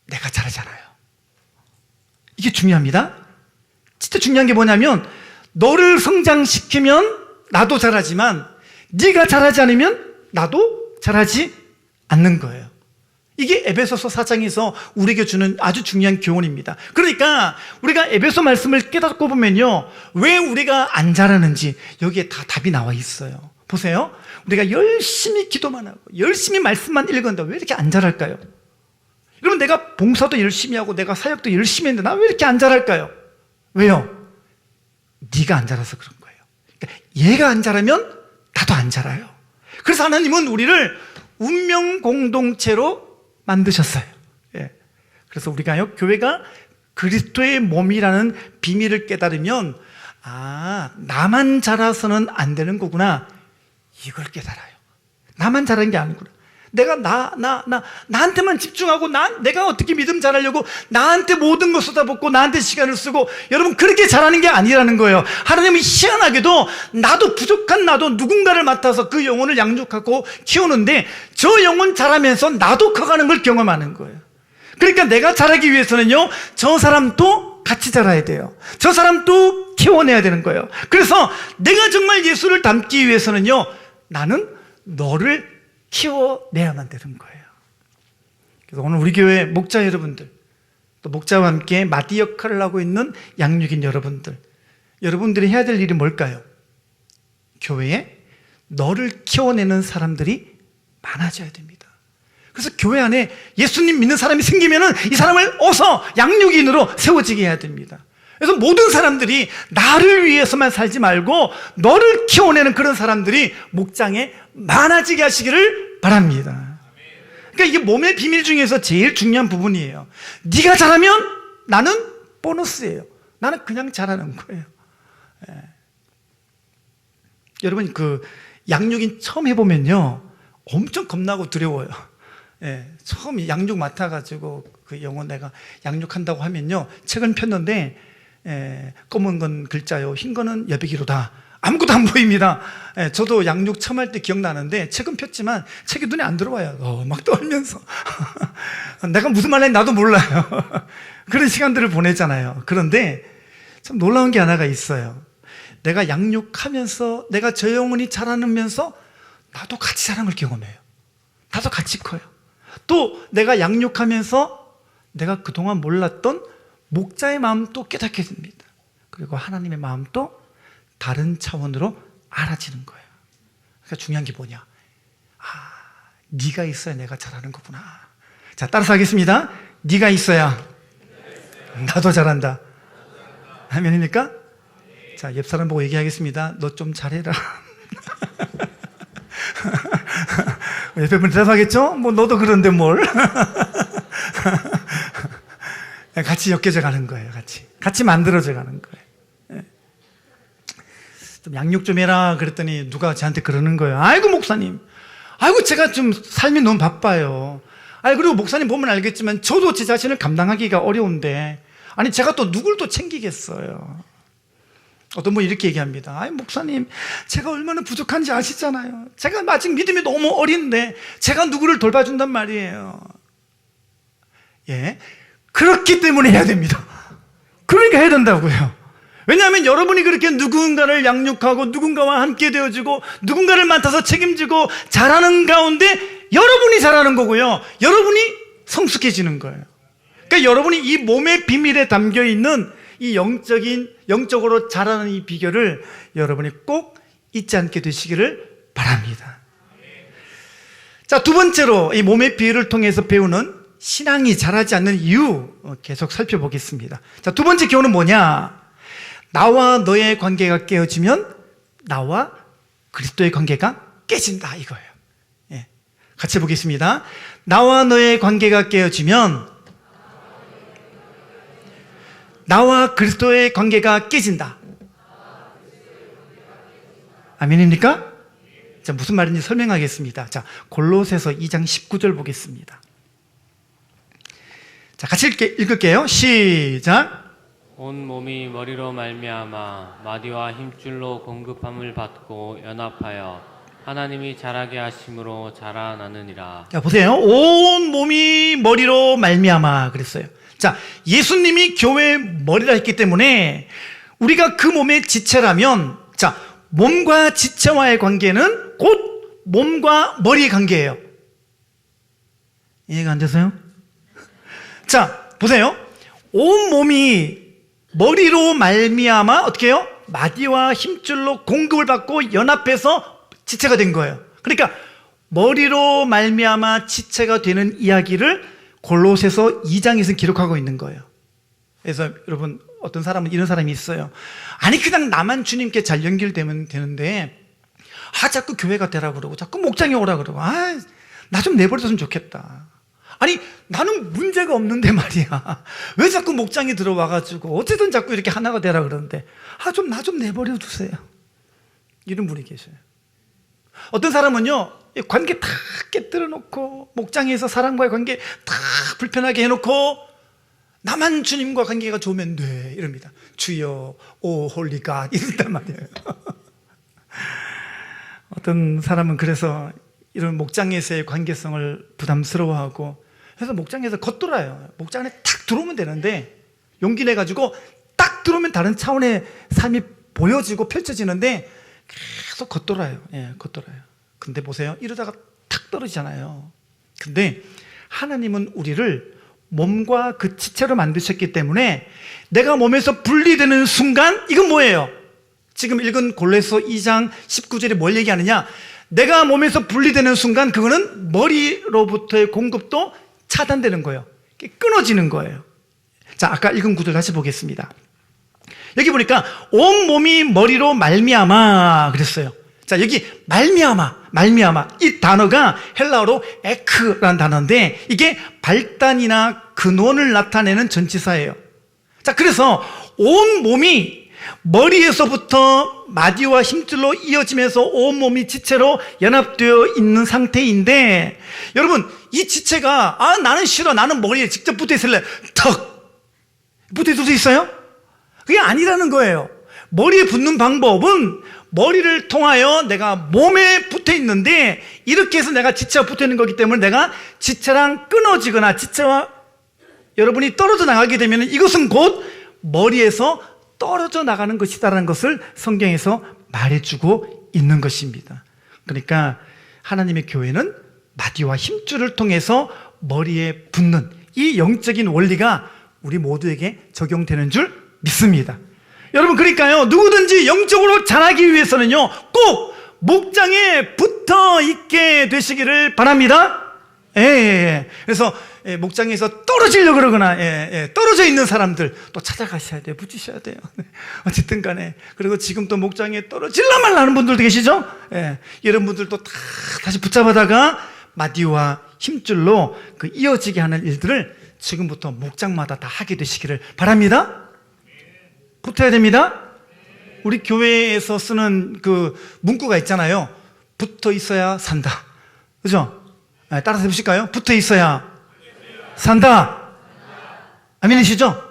내가 자라지 않아요. 이게 중요합니다. 진짜 중요한 게 뭐냐면, 너를 성장시키면 나도 자라지만 네가 자라지 않으면 나도 자라지 않는 거예요. 이게 에베소서 4장에서 우리에게 주는 아주 중요한 교훈입니다. 그러니까 우리가 에베소 말씀을 깨닫고 보면요, 왜 우리가 안 자라는지 여기에 다 답이 나와 있어요. 보세요. 우리가 열심히 기도만 하고 열심히 말씀만 읽었는데 왜 이렇게 안 자랄까요? 여러분, 내가 봉사도 열심히 하고 내가 사역도 열심히 했는데 나 왜 이렇게 안 자랄까요? 왜요? 네가 안 자라서 그런 거예요. 그러니까 얘가 안 자라면 나도 안 자라요. 그래서 하나님은 우리를 운명 공동체로 만드셨어요. 예. 그래서 우리가요, 교회가 그리스도의 몸이라는 비밀을 깨달으면, 나만 자라서는 안 되는 거구나, 이걸 깨달아요. 나만 자라는 게 아니구나. 내가 나한테만 집중하고 내가 어떻게 믿음 잘하려고 나한테 모든 거 쏟아붓고 나한테 시간을 쓰고, 여러분, 그렇게 잘하는 게 아니라는 거예요. 하나님은 희한하게도 나도 부족한 나도 누군가를 맡아서 그 영혼을 양육하고 키우는데 저 영혼 자라면서 나도 커가는 걸 경험하는 거예요. 그러니까 내가 자라기 위해서는요, 저 사람도 같이 자라야 돼요. 저 사람도 키워내야 되는 거예요. 그래서 내가 정말 예수를 닮기 위해서는요, 나는 너를 키워내야만 되는 거예요. 그래서 오늘 우리 교회 목자 여러분들, 또 목자와 함께 마디 역할을 하고 있는 양육인 여러분들, 여러분들이 해야 될 일이 뭘까요? 교회에 너를 키워내는 사람들이 많아져야 됩니다. 그래서 교회 안에 예수님 믿는 사람이 생기면은 이 사람을 어서 양육인으로 세워지게 해야 됩니다. 그래서 모든 사람들이 나를 위해서만 살지 말고 너를 키워내는 그런 사람들이 목장에 많아지게 하시기를 바랍니다. 그러니까 이게 몸의 비밀 중에서 제일 중요한 부분이에요. 네가 잘하면 나는 보너스예요. 나는 그냥 잘하는 거예요. 예. 여러분, 양육인 처음 해보면요, 엄청 겁나고 두려워요. 예. 처음 양육 맡아가지고 그 영혼 내가 양육한다고 하면요, 책을 폈는데, 검은 건 글자요, 흰 거는 여백이로다. 아무것도 안 보입니다. 저도 양육 처음 할 때 기억나는데 책은 폈지만 책이 눈에 안 들어와요. 막 떨면서 내가 무슨 말 했는지 나도 몰라요. 그런 시간들을 보내잖아요. 그런데 참 놀라운 게 하나가 있어요. 내가 양육하면서 내가 저 영혼이 자라면서 나도 같이 자라는 걸 경험해요. 나도 같이 커요. 또 내가 양육하면서 내가 그동안 몰랐던 목자의 마음도 깨닫게 됩니다. 그리고 하나님의 마음도 다른 차원으로 알아지는 거예요. 그러니까 중요한 게 뭐냐? 네가 있어야 내가 잘하는 거구나. 자, 따라서 하겠습니다. 네가 있어야 나도 잘한다. 아멘입니까? 자, 옆 사람 보고 얘기하겠습니다. 너 좀 잘해라. 옆에 분 대답하겠죠? 뭐 너도 그런데 뭘? 같이 엮여져 가는 거예요. 같이 만들어져 가는 거예요. 좀 양육 좀 해라 그랬더니 누가 저한테 그러는 거예요. 아이고 목사님, 아이고 제가 좀 삶이 너무 바빠요. 그리고 목사님 보면 알겠지만 저도 제 자신을 감당하기가 어려운데 아니 제가 또 누굴 또 챙기겠어요. 어떤 분이 이렇게 얘기합니다. 아이 목사님, 제가 얼마나 부족한지 아시잖아요. 제가 아직 믿음이 너무 어린데 제가 누구를 돌봐준단 말이에요. 예, 그렇기 때문에 해야 됩니다. 그러니까 해야 된다고요. 왜냐하면 여러분이 그렇게 누군가를 양육하고 누군가와 함께 되어주고 누군가를 맡아서 책임지고 잘하는 가운데 여러분이 잘하는 거고요, 여러분이 성숙해지는 거예요. 그러니까 여러분이 이 몸의 비밀에 담겨있는 이 영적으로 자라는 이 비결을 여러분이 꼭 잊지 않게 되시기를 바랍니다. 자, 두 번째로 이 몸의 비밀을 통해서 배우는 신앙이 자라지 않는 이유 계속 살펴보겠습니다. 자, 두 번째 교훈은 뭐냐? 나와 너의 관계가 깨어지면 나와 그리스도의 관계가 깨진다, 이거예요. 예. 같이 보겠습니다. 나와 너의 관계가 깨어지면 나와 그리스도의 관계가 깨진다. 아멘입니까? 자, 무슨 말인지 설명하겠습니다. 자, 골로새서 2장 19절 보겠습니다. 자, 같이 읽을게요. 시작. 온 몸이 머리로 말미암아 마디와 힘줄로 공급함을 받고 연합하여 하나님이 자라게 하심으로 자라나느니라. 자, 보세요. 온 몸이 머리로 말미암아 그랬어요. 자, 예수님이 교회의 머리라 했기 때문에 우리가 그 몸의 지체라면, 자, 몸과 지체와의 관계는 곧 몸과 머리의 관계예요. 이해가 안 되세요? 자, 보세요. 온 몸이 머리로 말미암아 어떻게 해요? 마디와 힘줄로 공급을 받고 연합해서 지체가 된 거예요. 그러니까 머리로 말미암아 지체가 되는 이야기를 골로새서 2장에서 기록하고 있는 거예요. 그래서 여러분, 어떤 사람은 이런 사람이 있어요. 아니 그냥 나만 주님께 잘 연결되면 되는데 자꾸 교회가 되라 그러고 자꾸 목장에 오라 그러고 나 좀 내버려뒀으면 좋겠다. 아니 나는 문제가 없는데 말이야. 왜 자꾸 목장에 들어와가지고 어쨌든 자꾸 이렇게 하나가 되라 그러는데 나 좀 내버려 두세요. 이런 분이 계셔요. 어떤 사람은요, 관계 다 깨뜨려 놓고 목장에서 사람과의 관계 다 불편하게 해놓고 나만 주님과 관계가 좋으면 돼 이럽니다. 주여 오 홀리 갓 이런단 말이에요. 어떤 사람은 그래서 이런 목장에서의 관계성을 부담스러워하고 그래서 목장에서 겉돌아요. 목장 안에 탁 들어오면 되는데 용기 내가지고 딱 들어오면 다른 차원의 삶이 보여지고 펼쳐지는데 계속 겉돌아요. 겉돌아요. 근데 보세요. 이러다가 탁 떨어지잖아요. 근데 하나님은 우리를 몸과 그 지체로 만드셨기 때문에 내가 몸에서 분리되는 순간 이건 뭐예요? 지금 읽은 골로새 2장 19절에 뭘 얘기하느냐? 내가 몸에서 분리되는 순간 그거는 머리로부터의 공급도 차단되는 거예요. 끊어지는 거예요. 자, 아까 읽은 구절 다시 보겠습니다. 여기 보니까 온 몸이 머리로 말미암아 그랬어요. 자, 여기 말미암아 이 단어가 헬라어로 에크라는 단어인데 이게 발단이나 근원을 나타내는 전치사예요. 자, 그래서 온 몸이 머리에서부터 마디와 힘줄로 이어지면서 온 몸이 지체로 연합되어 있는 상태인데 여러분, 이 지체가 나는 싫어, 나는 머리에 직접 붙어 있을래, 턱 붙어 있을 수 있어요? 그게 아니라는 거예요. 머리에 붙는 방법은 머리를 통하여 내가 몸에 붙어 있는데 이렇게 해서 내가 지체와 붙어 있는 거기 때문에 내가 지체랑 끊어지거나 지체와 여러분이 떨어져 나가게 되면 이것은 곧 머리에서 떨어져 나가는 것이다라는 것을 성경에서 말해주고 있는 것입니다. 그러니까 하나님의 교회는 마디와 힘줄을 통해서 머리에 붙는 이 영적인 원리가 우리 모두에게 적용되는 줄 믿습니다. 여러분, 그러니까요, 누구든지 영적으로 자라기 위해서는요 꼭 목장에 붙어 있게 되시기를 바랍니다. 그래서 목장에서 떨어지려고 그러거나 떨어져 있는 사람들 또 찾아가셔야 돼요. 붙이셔야 돼요. 어쨌든 간에. 그리고 지금 또 목장에 떨어질라 말라 하는 분들도 계시죠? 이런 분들도 다 다시 붙잡아다가 마디와 힘줄로 그 이어지게 하는 일들을 지금부터 목장마다 다 하게 되시기를 바랍니다. 붙어야 됩니다. 우리 교회에서 쓰는 그 문구가 있잖아요. 붙어 있어야 산다. 그죠? 따라서 해보실까요? 붙어 있어야 산다. 아멘이시죠?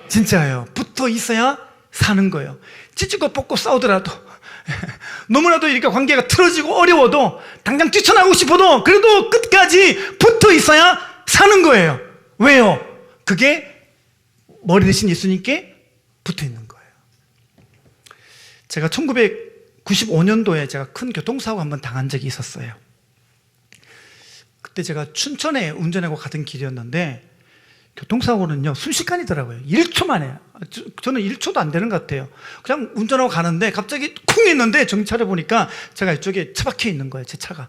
진짜예요. 붙어 있어야 사는 거예요. 찢고 뽑고 싸우더라도 너무나도 이렇게 관계가 틀어지고 어려워도 당장 뛰쳐나가고 싶어도 그래도 끝까지 붙어 있어야 사는 거예요. 왜요? 그게 머리 대신 예수님께 붙어 있는 거예요. 제가 1995년도에 제가 큰 교통사고 한번 당한 적이 있었어요. 그때 제가 춘천에 운전하고 가던 길이었는데 교통사고는요 순식간이더라고요. 1초 만에. 저는 1초도 안 되는 것 같아요. 그냥 운전하고 가는데 갑자기 쿵 했는데 정차를 보니까 제가 이쪽에 처박혀 있는 거예요. 제 차가.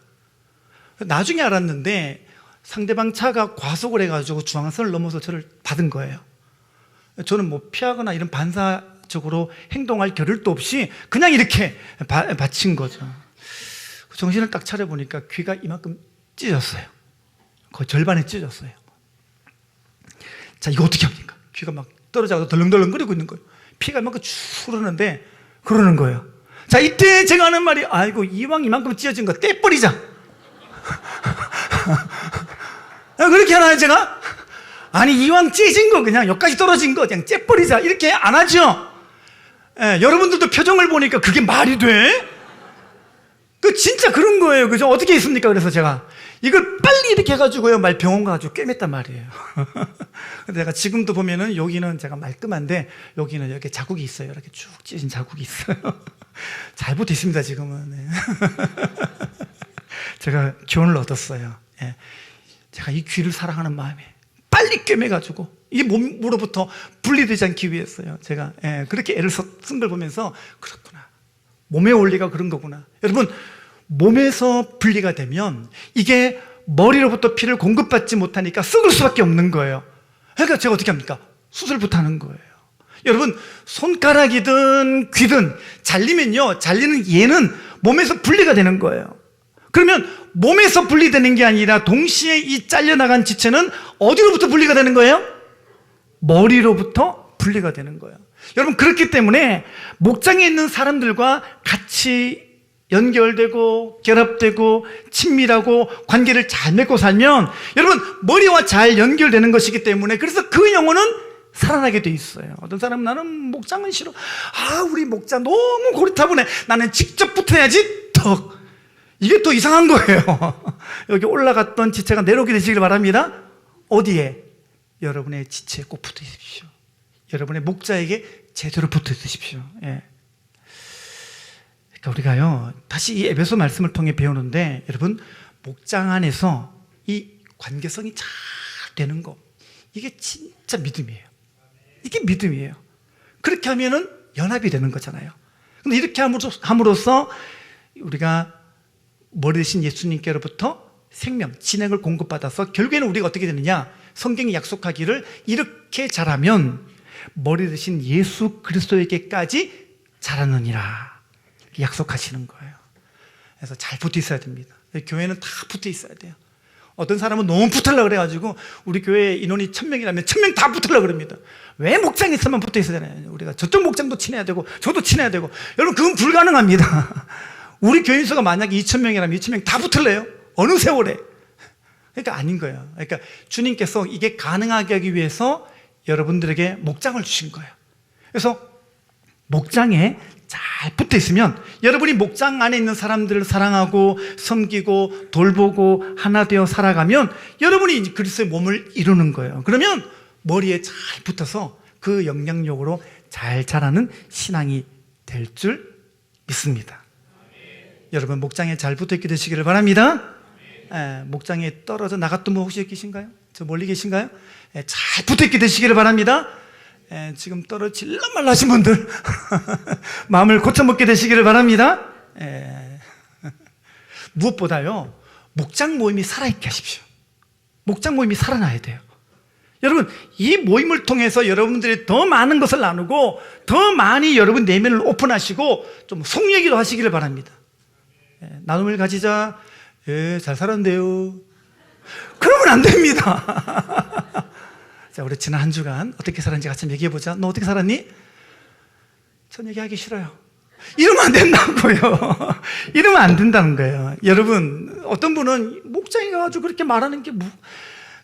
나중에 알았는데 상대방 차가 과속을 해가지고 중앙선을 넘어서 저를 받은 거예요. 저는 뭐 피하거나 이런 반사적으로 행동할 겨를도 없이 그냥 이렇게 받친 거죠. 정신을 딱 차려보니까 귀가 이만큼 찢어졌어요. 거의 절반에 찢어졌어요. 자, 이거 어떻게 합니까? 귀가 막 떨어져서 덜렁덜렁거리고 있는 거예요. 피가 이만큼 쭉 흐르는데 그러는 거예요. 자, 이때 제가 하는 말이 아이고 이왕 이만큼 찢어진 거 떼버리자. 그렇게 하나요 제가? 아니 이왕 찢어진 거 그냥 여기까지 떨어진 거 그냥 째버리자 이렇게 안 하죠? 여러분들도 표정을 보니까 그게 말이 돼? 그 진짜 그런 거예요. 그죠? 어떻게 있습니까? 그래서 제가 이걸 빨리 이렇게 해가지고요 말 병원 가가지고 꿰맸단 말이에요. 근데 제가 지금도 보면은 여기는 제가 말끔한데 여기는 이렇게 자국이 있어요. 이렇게 쭉 찢어진 자국이 있어요. 잘 붙어있습니다 지금은. 제가 교훈을 얻었어요. 제가 이 귀를 사랑하는 마음에 빨리 꿰매가지고 이 몸으로부터 분리되지 않기 위해서요. 제가 그렇게 애를 쓴 걸 보면서 그렇구나. 몸의 원리가 그런 거구나. 여러분, 몸에서 분리가 되면 이게 머리로부터 피를 공급받지 못하니까 썩을 수밖에 없는 거예요. 그러니까 제가 어떻게 합니까? 수술부터 하는 거예요. 여러분, 손가락이든 귀든 잘리면요, 잘리는 얘는 몸에서 분리가 되는 거예요. 그러면 몸에서 분리되는 게 아니라 동시에 이 잘려나간 지체는 어디로부터 분리가 되는 거예요? 머리로부터 분리가 되는 거예요. 여러분, 그렇기 때문에 목장에 있는 사람들과 같이 연결되고 결합되고 친밀하고 관계를 잘 맺고 살면 여러분, 머리와 잘 연결되는 것이기 때문에 그래서 그 영혼은 살아나게 돼 있어요. 어떤 사람은 나는 목장은 싫어. 우리 목장 너무 고리타분해. 나는 직접 붙어야지. 턱. 이게 또 이상한 거예요. 여기 올라갔던 지체가 내려오게 되시길 바랍니다. 어디에? 여러분의 지체에 꼭 붙어 있으십시오. 여러분의 목자에게 제대로 붙어 있으십시오. 예. 그러니까 우리가요, 다시 이 에베소 말씀을 통해 배우는데, 여러분, 목장 안에서 이 관계성이 잘 되는 거, 이게 진짜 믿음이에요. 이게 믿음이에요. 그렇게 하면은 연합이 되는 거잖아요. 근데 이렇게 함으로써 우리가 머리 대신 예수님께로부터 생명, 진액을 공급받아서 결국에는 우리가 어떻게 되느냐? 성경이 약속하기를 이렇게 자라면 머리 대신 예수 그리스도에게까지 자라느니라 약속하시는 거예요. 그래서 잘 붙어 있어야 됩니다. 교회는 다 붙어 있어야 돼요. 어떤 사람은 너무 붙으려고 그래가지고 우리 교회 인원이 1000명이라면 1000명 다 붙으려고 그럽니다. 왜 목장에 있으면 붙어 있어야 되나요? 우리가 저쪽 목장도 친해야 되고 저도 친해야 되고. 여러분, 그건 불가능합니다. 우리 교인 수가 만약에 2000명이라면 2000명 다 붙을래요? 어느 세월에? 그러니까 아닌 거예요. 그러니까 주님께서 이게 가능하게 하기 위해서 여러분들에게 목장을 주신 거예요. 그래서 목장에 잘 붙어 있으면 여러분이 목장 안에 있는 사람들을 사랑하고 섬기고 돌보고 하나 되어 살아가면 여러분이 그리스도의 몸을 이루는 거예요. 그러면 머리에 잘 붙어서 그 영향력으로 잘 자라는 신앙이 될 줄 믿습니다. 여러분, 목장에 잘 붙어 있게 되시기를 바랍니다. 목장에 떨어져 나갔던 분 혹시 계신가요? 저 멀리 계신가요? 잘 붙어 있게 되시기를 바랍니다. 지금 떨어질라 말라 하신 분들 마음을 고쳐먹게 되시기를 바랍니다. 무엇보다요, 목장 모임이 살아있게 하십시오. 목장 모임이 살아나야 돼요. 여러분, 이 모임을 통해서 여러분들이 더 많은 것을 나누고 더 많이 여러분 내면을 오픈하시고 좀 속 얘기도 하시기를 바랍니다. 나눔을 가지자. 잘 살았는데요. 그러면 안 됩니다. 자, 우리 지난 한 주간 어떻게 살았는지 같이 한번 얘기해보자. 너 어떻게 살았니? 전 얘기하기 싫어요. 이러면 안 된다고요. 이러면 안 된다는 거예요. 여러분, 어떤 분은 목장에 가가지고 그렇게 말하는 게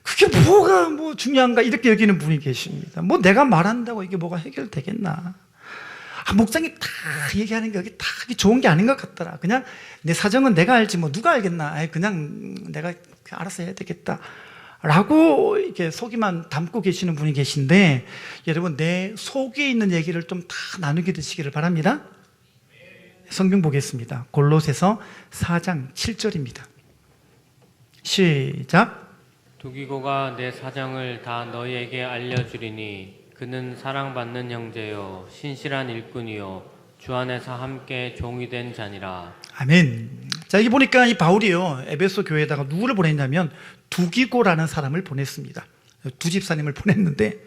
그게 뭐가 중요한가 이렇게 여기는 분이 계십니다. 내가 말한다고 이게 뭐가 해결되겠나. 목장이 다 얘기하는 게 여기 다 좋은 게 아닌 것 같더라. 그냥 내 사정은 내가 알지 누가 알겠나. 그냥 내가 알아서 해야 되겠다. 라고 이렇게 속이만 담고 계시는 분이 계신데, 여러분, 내 속에 있는 얘기를 좀 다 나누게 되시기를 바랍니다. 성경 보겠습니다. 골로새서 4장 7절입니다. 시작. 두기고가 내 사정을 다 너희에게 알려주리니 그는 사랑받는 형제요 신실한 일꾼이요 주 안에서 함께 종이 된 자니라. 아멘. 자, 여기 보니까 이 바울이요, 에베소 교회에다가 누구를 보냈냐면 두기고라는 사람을 보냈습니다. 두 집사님을 보냈는데,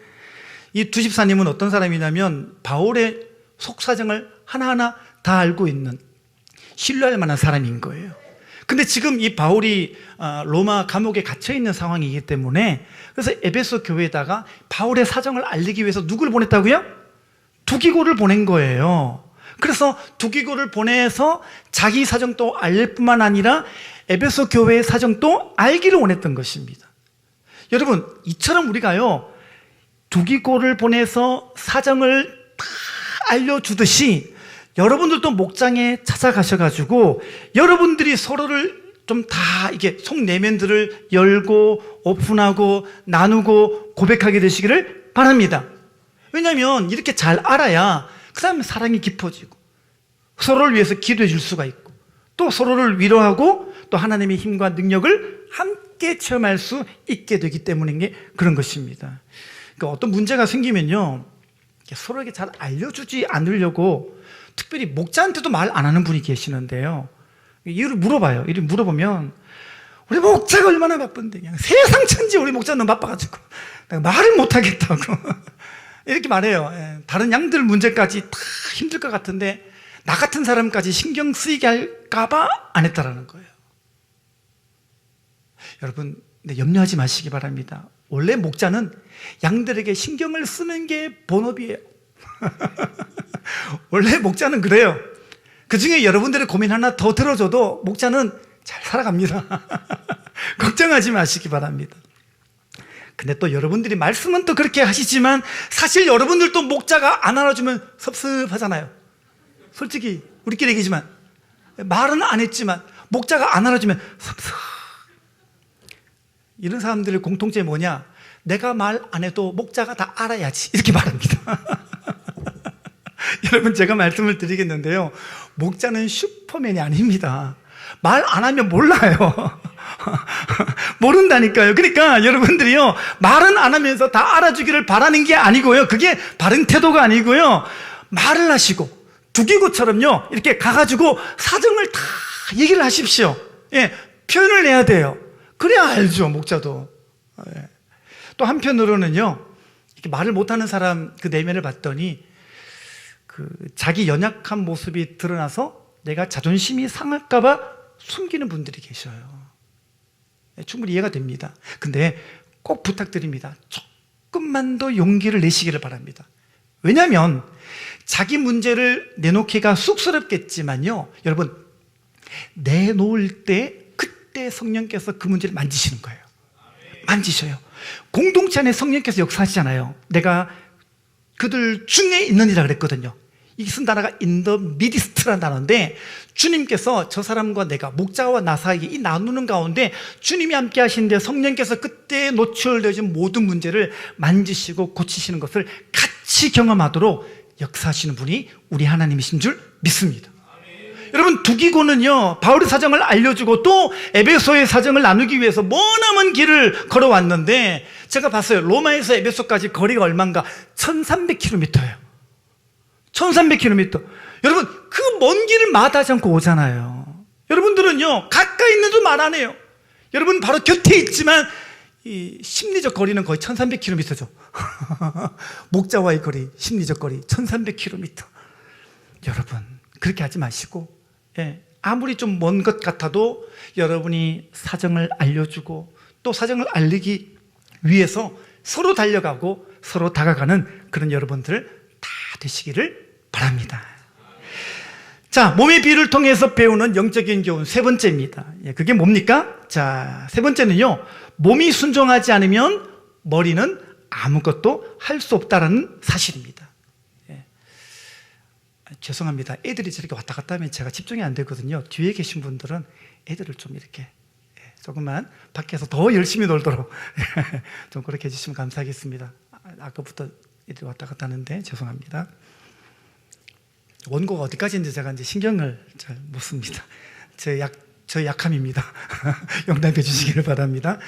이 두 집사님은 어떤 사람이냐면 바울의 속사정을 하나하나 다 알고 있는 신뢰할 만한 사람인 거예요. 근데 지금 이 바울이 로마 감옥에 갇혀 있는 상황이기 때문에, 그래서 에베소 교회에다가 바울의 사정을 알리기 위해서 누구를 보냈다고요? 두기고를 보낸 거예요. 그래서 두기고를 보내서 자기 사정도 알릴 뿐만 아니라 에베소 교회의 사정도 알기를 원했던 것입니다. 여러분, 이처럼 우리가요, 두기고를 보내서 사정을 다 알려주듯이 여러분들도 목장에 찾아가셔가지고 여러분들이 서로를 좀 다 이게 속 내면들을 열고 오픈하고 나누고 고백하게 되시기를 바랍니다. 왜냐하면 이렇게 잘 알아야 그 다음에 사랑이 깊어지고 서로를 위해서 기도해 줄 수가 있고 또 서로를 위로하고 또 하나님의 힘과 능력을 함께 함께 체험할 수 있게 되기 때문인 게 그런 것입니다. 그러니까 어떤 문제가 생기면요, 서로에게 잘 알려주지 않으려고 특별히 목자한테도 말 안 하는 분이 계시는데요, 이유를 물어봐요. 이를 물어보면 우리 목자가 얼마나 바쁜데, 그냥 세상 천지 우리 목자는 너무 바빠가지고 내가 말을 못하겠다고 이렇게 말해요. 다른 양들 문제까지 다 힘들 것 같은데 나 같은 사람까지 신경 쓰이게 할까봐 안 했다라는 거예요. 여러분, 염려하지 마시기 바랍니다. 원래 목자는 양들에게 신경을 쓰는 게 본업이에요. 원래 목자는 그래요. 그 중에 여러분들의 고민 하나 더 들어줘도 목자는 잘 살아갑니다. 걱정하지 마시기 바랍니다. 근데 또 여러분들이 말씀은 또 그렇게 하시지만 사실 여러분들도 목자가 안 알아주면 섭섭하잖아요. 솔직히 우리끼리 얘기지만, 말은 안 했지만 목자가 안 알아주면 섭섭. 이런 사람들의 공통점이 뭐냐? 내가 말 안 해도 목자가 다 알아야지, 이렇게 말합니다. 여러분, 제가 말씀을 드리겠는데요, 목자는 슈퍼맨이 아닙니다. 말 안 하면 몰라요. 모른다니까요. 그러니까 여러분들이요, 말은 안 하면서 다 알아주기를 바라는 게 아니고요, 그게 바른 태도가 아니고요, 말을 하시고 두기고처럼요 이렇게 가가지고 사정을 다 얘기를 하십시오. 예, 표현을 해야 돼요. 그래야 알죠, 목자도. 예. 또 한편으로는요, 이렇게 말을 못하는 사람 그 내면을 봤더니 자기 연약한 모습이 드러나서 내가 자존심이 상할까봐 숨기는 분들이 계셔요. 예, 충분히 이해가 됩니다. 근데 꼭 부탁드립니다. 조금만 더 용기를 내시기를 바랍니다. 왜냐하면 자기 문제를 내놓기가 쑥스럽겠지만요, 여러분, 내놓을 때 그때 성령께서 그 문제를 만지시는 거예요. 만지셔요. 공동체 안에 성령께서 역사하시잖아요. 내가 그들 중에 있느니라 그랬거든요. 이것은 단어가 in the midst라는 단어인데, 주님께서 저 사람과 내가, 목자와 나 사이에 이 나누는 가운데 주님이 함께 하시는데 성령께서 그때 노출되어진 모든 문제를 만지시고 고치시는 것을 같이 경험하도록 역사하시는 분이 우리 하나님이신 줄 믿습니다. 여러분, 두기고는요, 바울의 사정을 알려주고 또 에베소의 사정을 나누기 위해서 머나먼 길을 걸어왔는데, 제가 봤어요. 로마에서 에베소까지 거리가 얼마인가? 1300km예요 1300km. 여러분, 그 먼 길을 마다하지 않고 오잖아요. 여러분들은요, 가까이 있는 줄 말 안 해요. 여러분 바로 곁에 있지만 이 심리적 거리는 거의 1300km죠 목자와의 거리, 심리적 거리 1300km. 여러분, 그렇게 하지 마시고, 예, 아무리 좀 먼 것 같아도 여러분이 사정을 알려주고 또 사정을 알리기 위해서 서로 달려가고 서로 다가가는 그런 여러분들 다 되시기를 바랍니다. 자, 몸의 비유를 통해서 배우는 영적인 교훈 세 번째입니다. 예, 그게 뭡니까? 자, 세 번째는요, 몸이 순종하지 않으면 머리는 아무것도 할 수 없다라는 사실입니다. 예. 죄송합니다. 애들이 저렇게 왔다 갔다 하면 제가 집중이 안 되거든요. 뒤에 계신 분들은 애들을 좀 이렇게 조금만 밖에서 더 열심히 놀도록 좀 그렇게 해주시면 감사하겠습니다. 아까부터 애들이 왔다 갔다 하는데 죄송합니다. 원고가 어디까지인지 제가 이제 신경을 잘 못 씁니다. 저 약함입니다. 용납해 주시기를 바랍니다.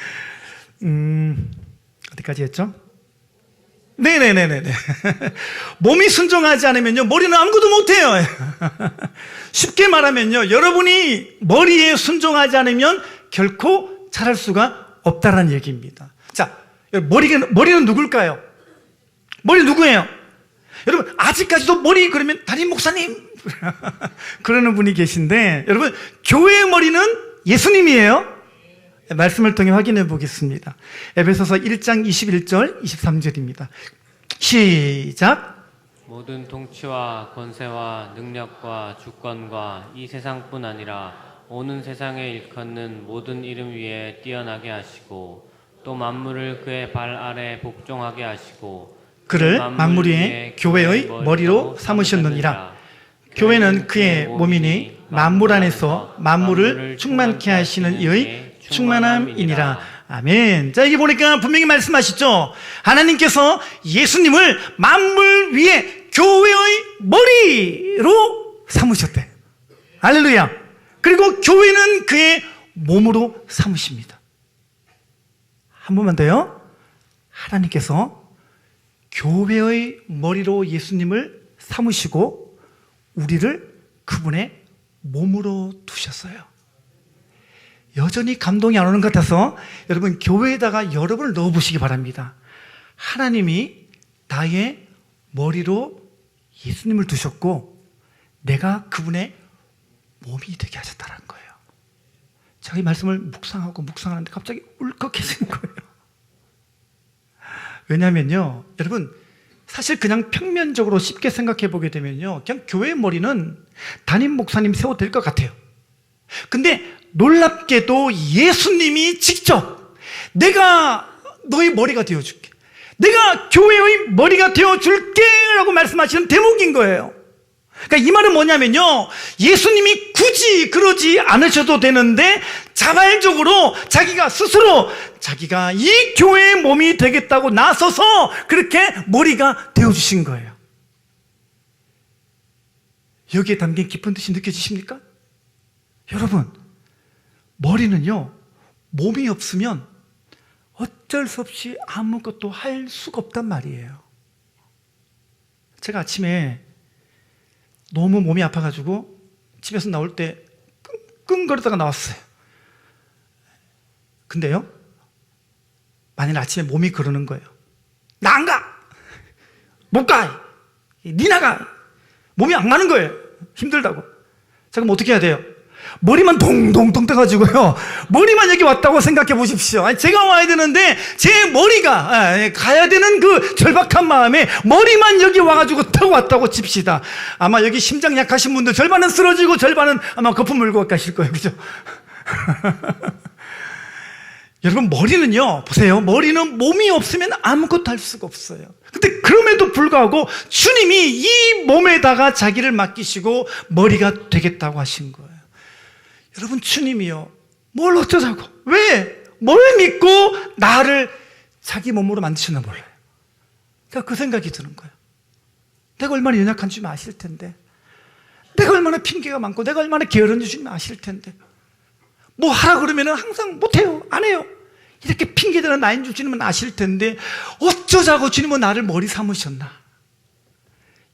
어디까지 했죠? 네네네네. 몸이 순종하지 않으면요, 머리는 아무것도 못해요. 쉽게 말하면요, 여러분이 머리에 순종하지 않으면 결코 잘할 수가 없다라는 얘기입니다. 자, 머리는 누굴까요? 머리 누구예요? 여러분, 아직까지도 머리 그러면 담임 목사님 그러는 분이 계신데, 여러분, 교회의 머리는 예수님이에요. 말씀을 통해 확인해 보겠습니다. 에베소서 1장 21절 23절입니다. 시작. 모든 통치와 권세와 능력과 주권과 이 세상뿐 아니라 오는 세상에 일컫는 모든 이름 위에 뛰어나게 하시고 또 만물을 그의 발 아래 복종하게 하시고 그를 만물 위에 교회의 머리로 삼으셨느니라. 교회는 그의 몸이니 만물 안에서 만물을 충만케 하시는 이의 충만함이니라. 아멘. 자, 여기 보니까 분명히 말씀하시죠. 하나님께서 예수님을 만물 위에 교회의 머리로 삼으셨대. 할렐루야. 그리고 교회는 그의 몸으로 삼으십니다. 한 번만 더요. 하나님께서 교회의 머리로 예수님을 삼으시고 우리를 그분의 몸으로 두셨어요. 여전히 감동이 안 오는 것 같아서 여러분 교회에다가 여러분을 넣어보시기 바랍니다. 하나님이 나의 머리로 예수님을 두셨고 내가 그분의 몸이 되게 하셨다는 거예요. 제가 이 말씀을 묵상하는데 갑자기 울컥해지는 거예요. 왜냐하면요, 여러분 사실 그냥 평면적으로 쉽게 생각해 보게 되면요, 그냥 교회의 머리는 담임 목사님 세워도 될 것 같아요. 근데 놀랍게도 예수님이 직접 내가 너의 머리가 되어줄게, 내가 교회의 머리가 되어줄게 라고 말씀하시는 대목인 거예요. 그러니까 이 말은 뭐냐면요, 예수님이 굳이 그러지 않으셔도 되는데 자발적으로 자기가 스스로 자기가 이 교회의 몸이 되겠다고 나서서 그렇게 머리가 되어주신 거예요. 여기에 담긴 깊은 뜻이 느껴지십니까? 여러분, 머리는요, 몸이 없으면 어쩔 수 없이 아무것도 할 수가 없단 말이에요. 제가 아침에 너무 몸이 아파가지고 집에서 나올 때 끙끙거리다가 나왔어요. 근데요, 만일 아침에 몸이 그러는 거예요. 나 안 가! 못 가! 니 나가! 몸이 안 가는 거예요. 힘들다고. 자, 그럼 어떻게 해야 돼요? 머리만 동동동 떠가지고요, 머리만 여기 왔다고 생각해 보십시오. 아니, 제가 와야 되는데 제 머리가 가야 되는 그 절박한 마음에 머리만 여기 와가지고 타고 왔다고 칩시다. 아마 여기 심장 약하신 분들 절반은 쓰러지고 절반은 아마 거품 물고 가실 거예요. 그죠? 여러분, 머리는요, 보세요, 머리는 몸이 없으면 아무것도 할 수가 없어요. 근데 그럼에도 불구하고 주님이 이 몸에다가 자기를 맡기시고 머리가 되겠다고 하신 거예요. 여러분, 주님이요, 뭘 어쩌자고, 왜, 뭘 믿고 나를 자기 몸으로 만드셨나 몰라요. 그러니까 그 생각이 드는 거예요. 내가 얼마나 연약한 줄 아실 텐데, 내가 얼마나 핑계가 많고 내가 얼마나 게으른지 주님 아실 텐데, 뭐 하라 그러면 항상 못해요, 안 해요, 이렇게 핑계대는 나인 줄 주님은 아실 텐데 어쩌자고 주님은 나를 머리 삼으셨나.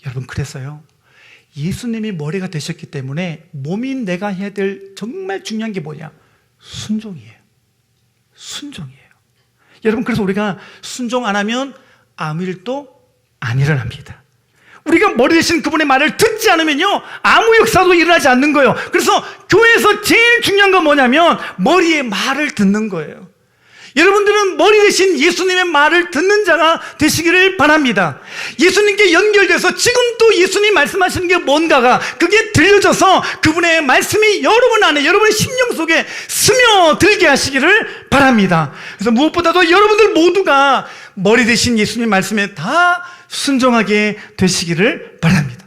여러분, 그래서요, 예수님이 머리가 되셨기 때문에 몸인 내가 해야 될 정말 중요한 게 뭐냐? 순종이에요. 순종이에요. 여러분, 그래서 우리가 순종 안 하면 아무 일도 안 일어납니다. 우리가 머리 대신 그분의 말을 듣지 않으면요, 아무 역사도 일어나지 않는 거예요. 그래서 교회에서 제일 중요한 건 뭐냐면 머리의 말을 듣는 거예요. 여러분들은 머리 대신 예수님의 말을 듣는 자가 되시기를 바랍니다. 예수님께 연결돼서 지금 또 예수님 말씀하시는 게 뭔가가 그게 들려져서 그분의 말씀이 여러분 안에, 여러분의 심령 속에 스며들게 하시기를 바랍니다. 그래서 무엇보다도 여러분들 모두가 머리 대신 예수님 말씀에 다 순종하게 되시기를 바랍니다.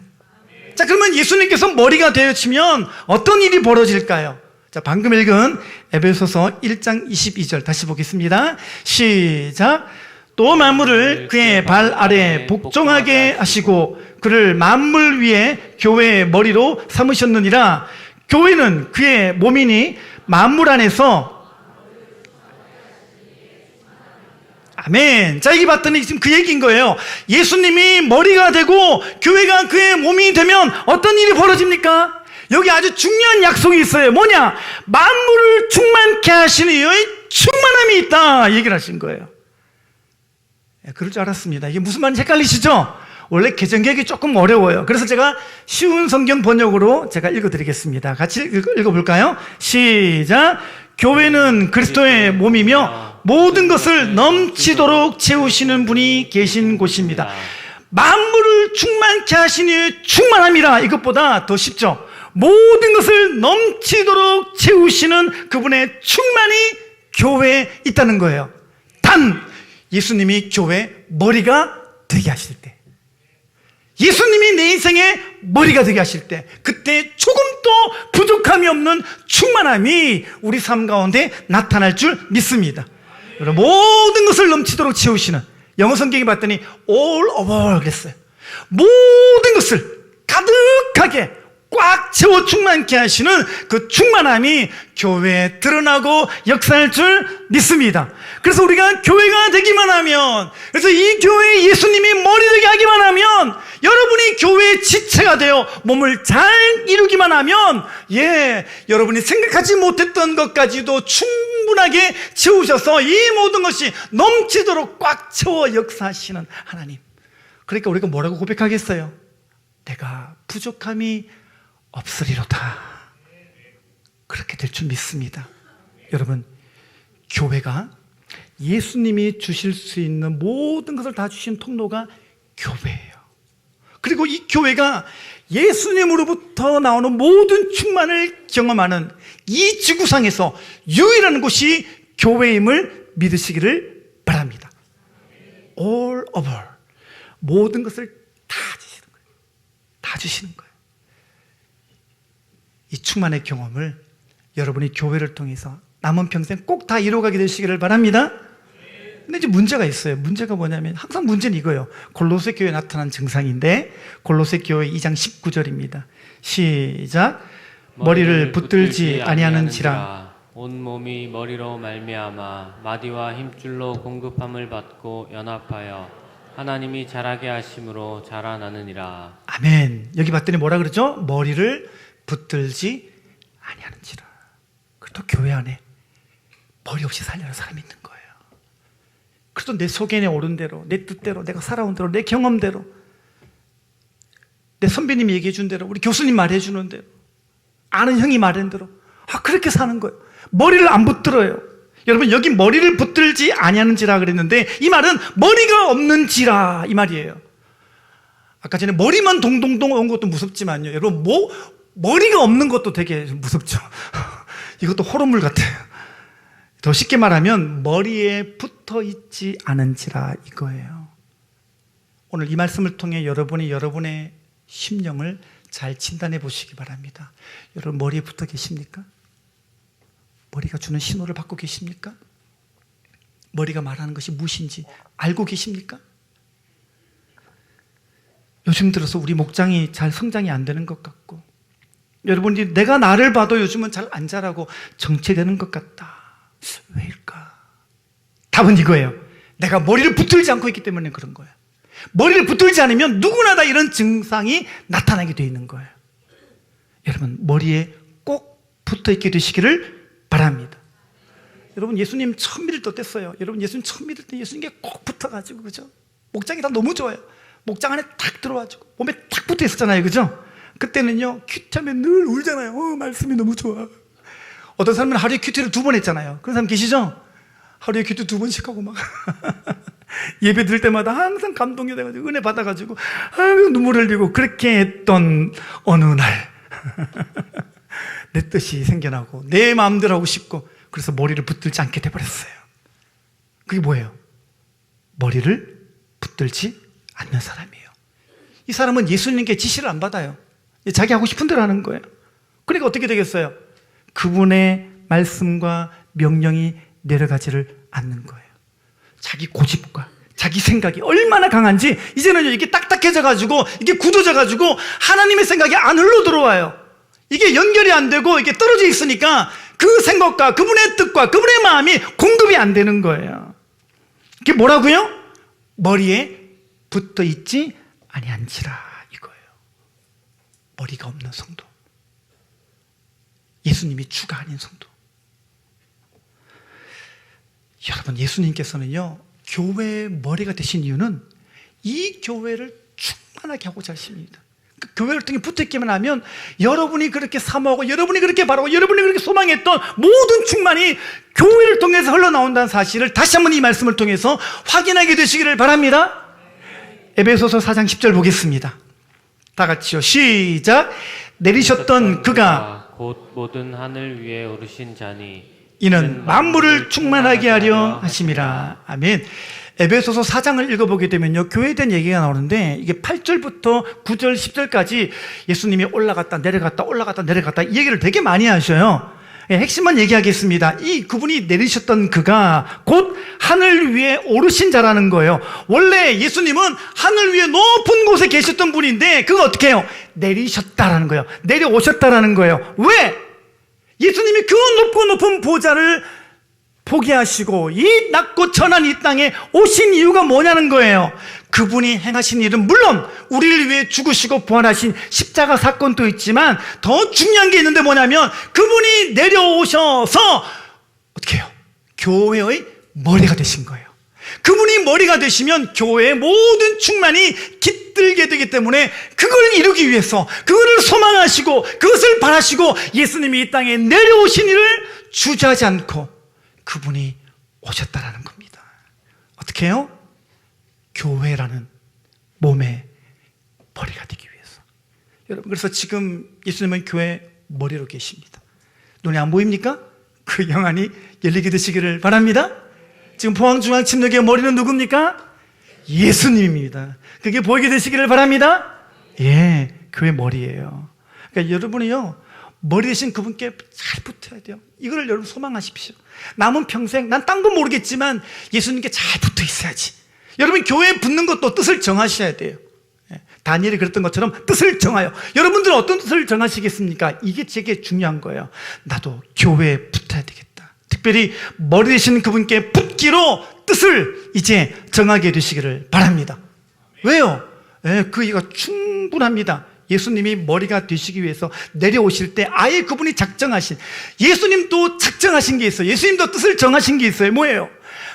자, 그러면 예수님께서 머리가 되어지면 어떤 일이 벌어질까요? 자, 방금 읽은 에베소서 1장 22절 다시 보겠습니다. 시작. 또 만물을 그의 발 아래 복종하게 하시고 그를 만물 위에 교회의 머리로 삼으셨느니라. 교회는 그의 몸이니 만물 안에서, 아멘. 자, 여기 봤더니 지금 그 얘기인 거예요. 예수님이 머리가 되고 교회가 그의 몸이 되면 어떤 일이 벌어집니까? 여기 아주 중요한 약속이 있어요. 뭐냐? 만물을 충만케 하시는 이의 충만함이 있다 얘기를 하신 거예요. 그럴 줄 알았습니다. 이게 무슨 말인지 헷갈리시죠? 원래 개정개혁이 조금 어려워요. 그래서 제가 쉬운 성경 번역으로 제가 읽어드리겠습니다. 같이 읽어볼까요? 시작. 교회는 그리스도의 몸이며 모든 것을 넘치도록 채우시는 분이 계신 곳입니다. 만물을 충만케 하시니 충만함이라. 이것보다 더 쉽죠? 모든 것을 넘치도록 채우시는 그분의 충만이 교회에 있다는 거예요. 단 예수님이 교회 머리가 되게 하실 때, 예수님이 내 인생의 머리가 되게 하실 때, 그때 조금도 부족함이 없는 충만함이 우리 삶 가운데 나타날 줄 믿습니다. 여러분, 모든 것을 넘치도록 채우시는, 영어 성경에 봤더니 all over 그랬어요. 모든 것을 가득하게 꽉 채워 충만케 하시는 그 충만함이 교회에 드러나고 역사할 줄 믿습니다. 그래서 우리가 교회가 되기만 하면, 그래서 이 교회에 예수님이 머리 되게 하기만 하면, 여러분이 교회의 지체가 되어 몸을 잘 이루기만 하면, 여러분이 생각하지 못했던 것까지도 충분하게 채우셔서 이 모든 것이 넘치도록 꽉 채워 역사하시는 하나님. 그러니까 우리가 뭐라고 고백하겠어요? 내가 부족함이 없으리로다. 그렇게 될 줄 믿습니다. 여러분, 교회가 예수님이 주실 수 있는 모든 것을 다 주신 통로가 교회예요. 그리고 이 교회가 예수님으로부터 나오는 모든 충만을 경험하는 이 지구상에서 유일한 곳이 교회임을 믿으시기를 바랍니다. All over. 모든 것을 다 주시는 거예요. 다 주시는 거예요. 이 충만의 경험을 여러분이 교회를 통해서 남은 평생 꼭 다 이루어가게 되시기를 바랍니다. 근데 이제 문제가 있어요. 문제가 뭐냐면, 항상 문제는 이거예요. 골로새 교회에 나타난 증상인데, 골로새 교회 2장 19절입니다. 시작. 머리를 붙들지 아니하는지라. 온 몸이 머리로 말미암아 마디와 힘줄로 공급함을 받고 연합하여 하나님이 자라게 하심으로 자라나느니라. 아멘. 여기 봤더니 뭐라 그러죠? 머리를 붙들지 아니하는지라. 그래도 교회 안에 머리 없이 살려는 사람이 있는 거예요. 그래도 내 속에 오른 대로, 내 뜻대로, 내가 살아온 대로, 내 경험대로, 내 선배님이 얘기해 준 대로, 우리 교수님 말해 주는 대로, 아는 형이 말한 대로 그렇게 사는 거예요. 머리를 안 붙들어요. 여러분, 여기 머리를 붙들지 아니하는지라 그랬는데, 이 말은 머리가 없는지라 이 말이에요. 아까 전에 머리만 동동동 온 것도 무섭지만요, 여러분, 머리가 없는 것도 되게 무섭죠. 이것도 호러물 같아요. 더 쉽게 말하면 머리에 붙어 있지 않은지라 이거예요. 오늘 이 말씀을 통해 여러분이 여러분의 심령을 잘 진단해 보시기 바랍니다. 여러분, 머리에 붙어 계십니까? 머리가 주는 신호를 받고 계십니까? 머리가 말하는 것이 무엇인지 알고 계십니까? 요즘 들어서 우리 목장이 잘 성장이 안 되는 것 같고, 여러분이 내가 나를 봐도 요즘은 잘 안 자라고 정체되는 것 같다. 왜일까? 답은 이거예요. 내가 머리를 붙들지 않고 있기 때문에 그런 거예요. 머리를 붙들지 않으면 누구나 다 이런 증상이 나타나게 되어 있는 거예요. 여러분, 머리에 꼭 붙어 있게 되시기를 바랍니다. 여러분, 예수님 처음 믿을 때 어땠어요? 여러분, 예수님 처음 믿을 때 예수님께 꼭 붙어가지고, 그죠? 목장이 다 너무 좋아요. 목장 안에 탁 들어와가지고 몸에 탁 붙어 있었잖아요, 그죠? 그때는요, 큐티하면 늘 울잖아요. 말씀이 너무 좋아. 어떤 사람은 하루에 큐티를 2번 했잖아요. 그런 사람 계시죠? 하루에 큐티 2번씩 하고 막 예배 드릴 때마다 항상 감동이 돼가지고 은혜 받아가지고 눈물 흘리고 그렇게 했던 어느 날 내 뜻이 생겨나고 내 마음대로 하고 싶고, 그래서 머리를 붙들지 않게 돼버렸어요. 그게 뭐예요? 머리를 붙들지 않는 사람이에요. 이 사람은 예수님께 지시를 안 받아요. 자기 하고 싶은 대로 하는 거예요. 그러니까 어떻게 되겠어요? 그분의 말씀과 명령이 내려가지를 않는 거예요. 자기 고집과 자기 생각이 얼마나 강한지 이제는 이게 딱딱해져가지고, 이게 굳어져가지고 하나님의 생각이 안 흘러 들어와요. 이게 연결이 안 되고 이게 떨어져 있으니까 그 생각과 그분의 뜻과 그분의 마음이 공급이 안 되는 거예요. 이게 뭐라고요? 머리에 붙어 있지 아니한지라 이거예요. 머리가 없는 성도, 예수님이 주가 아닌 성도. 여러분, 예수님께서는요, 교회의 머리가 되신 이유는 이 교회를 충만하게 하고자 하십니다. 그 교회를 통해 붙어있기만 하면 여러분이 그렇게 사모하고 여러분이 그렇게 바라고 여러분이 그렇게 소망했던 모든 충만이 교회를 통해서 흘러나온다는 사실을 다시 한번 이 말씀을 통해서 확인하게 되시기를 바랍니다. 에베소서 4장 10절 보겠습니다. 다 같이요. 시작. 내리셨던 그가 곧 모든 하늘 위에 오르신 자니 이는 만물을 충만하게 하려 하심이라. 아멘. 에베소서 4장을 읽어보게 되면요, 교회에 대한 얘기가 나오는데, 이게 8절부터 9절, 10절까지 예수님이 올라갔다 내려갔다 올라갔다 내려갔다 이 얘기를 되게 많이 하셔요. 핵심만 얘기하겠습니다. 그분이 내리셨던 그가 곧 하늘 위에 오르신 자라는 거예요. 원래 예수님은 하늘 위에 높은 곳에 계셨던 분인데, 그거 어떻게 해요? 내리셨다라는 거예요. 내려오셨다라는 거예요. 왜? 예수님이 그 높고 높은 보좌를 포기하시고 이 낮고 천한 이 땅에 오신 이유가 뭐냐는 거예요. 그분이 행하신 일은 물론 우리를 위해 죽으시고 부활하신 십자가 사건도 있지만 더 중요한 게 있는데 뭐냐면 그분이 내려오셔서 어떻게 해요? 교회의 머리가 되신 거예요. 그분이 머리가 되시면 교회의 모든 충만이 깃들게 되기 때문에 그걸 이루기 위해서 그거를 소망하시고 그것을 바라시고 예수님이 이 땅에 내려오신 일을 주저하지 않고 그분이 오셨다라는 겁니다. 어떻게 해요? 교회라는 몸의 머리가 되기 위해서. 여러분, 그래서 지금 예수님은 교회 머리로 계십니다. 눈에 안 보입니까? 그 영안이 열리게 되시기를 바랍니다. 지금 포항중앙침례교회 머리는 누굽니까? 예수님입니다. 그게 보이게 되시기를 바랍니다. 예, 교회 머리예요. 그러니까 여러분이요, 머리 대신 그분께 잘 붙어야 돼요. 이거를 여러분 소망하십시오. 남은 평생 난 딴 건 모르겠지만 예수님께 잘 붙어 있어야지. 여러분 교회에 붙는 것도 뜻을 정하셔야 돼요. 다니엘이 그랬던 것처럼 뜻을 정하여. 여러분들은 어떤 뜻을 정하시겠습니까? 이게 되게 중요한 거예요. 나도 교회에 붙어야 되겠다. 특별히 머리 되신 그분께 붙기로 뜻을 이제 정하게 되시기를 바랍니다. 왜요? 그 이유가 충분합니다. 예수님이 머리가 되시기 위해서 내려오실 때 아예 그분이 작정하신, 예수님도 작정하신 게 있어요. 예수님도 뜻을 정하신 게 있어요. 뭐예요?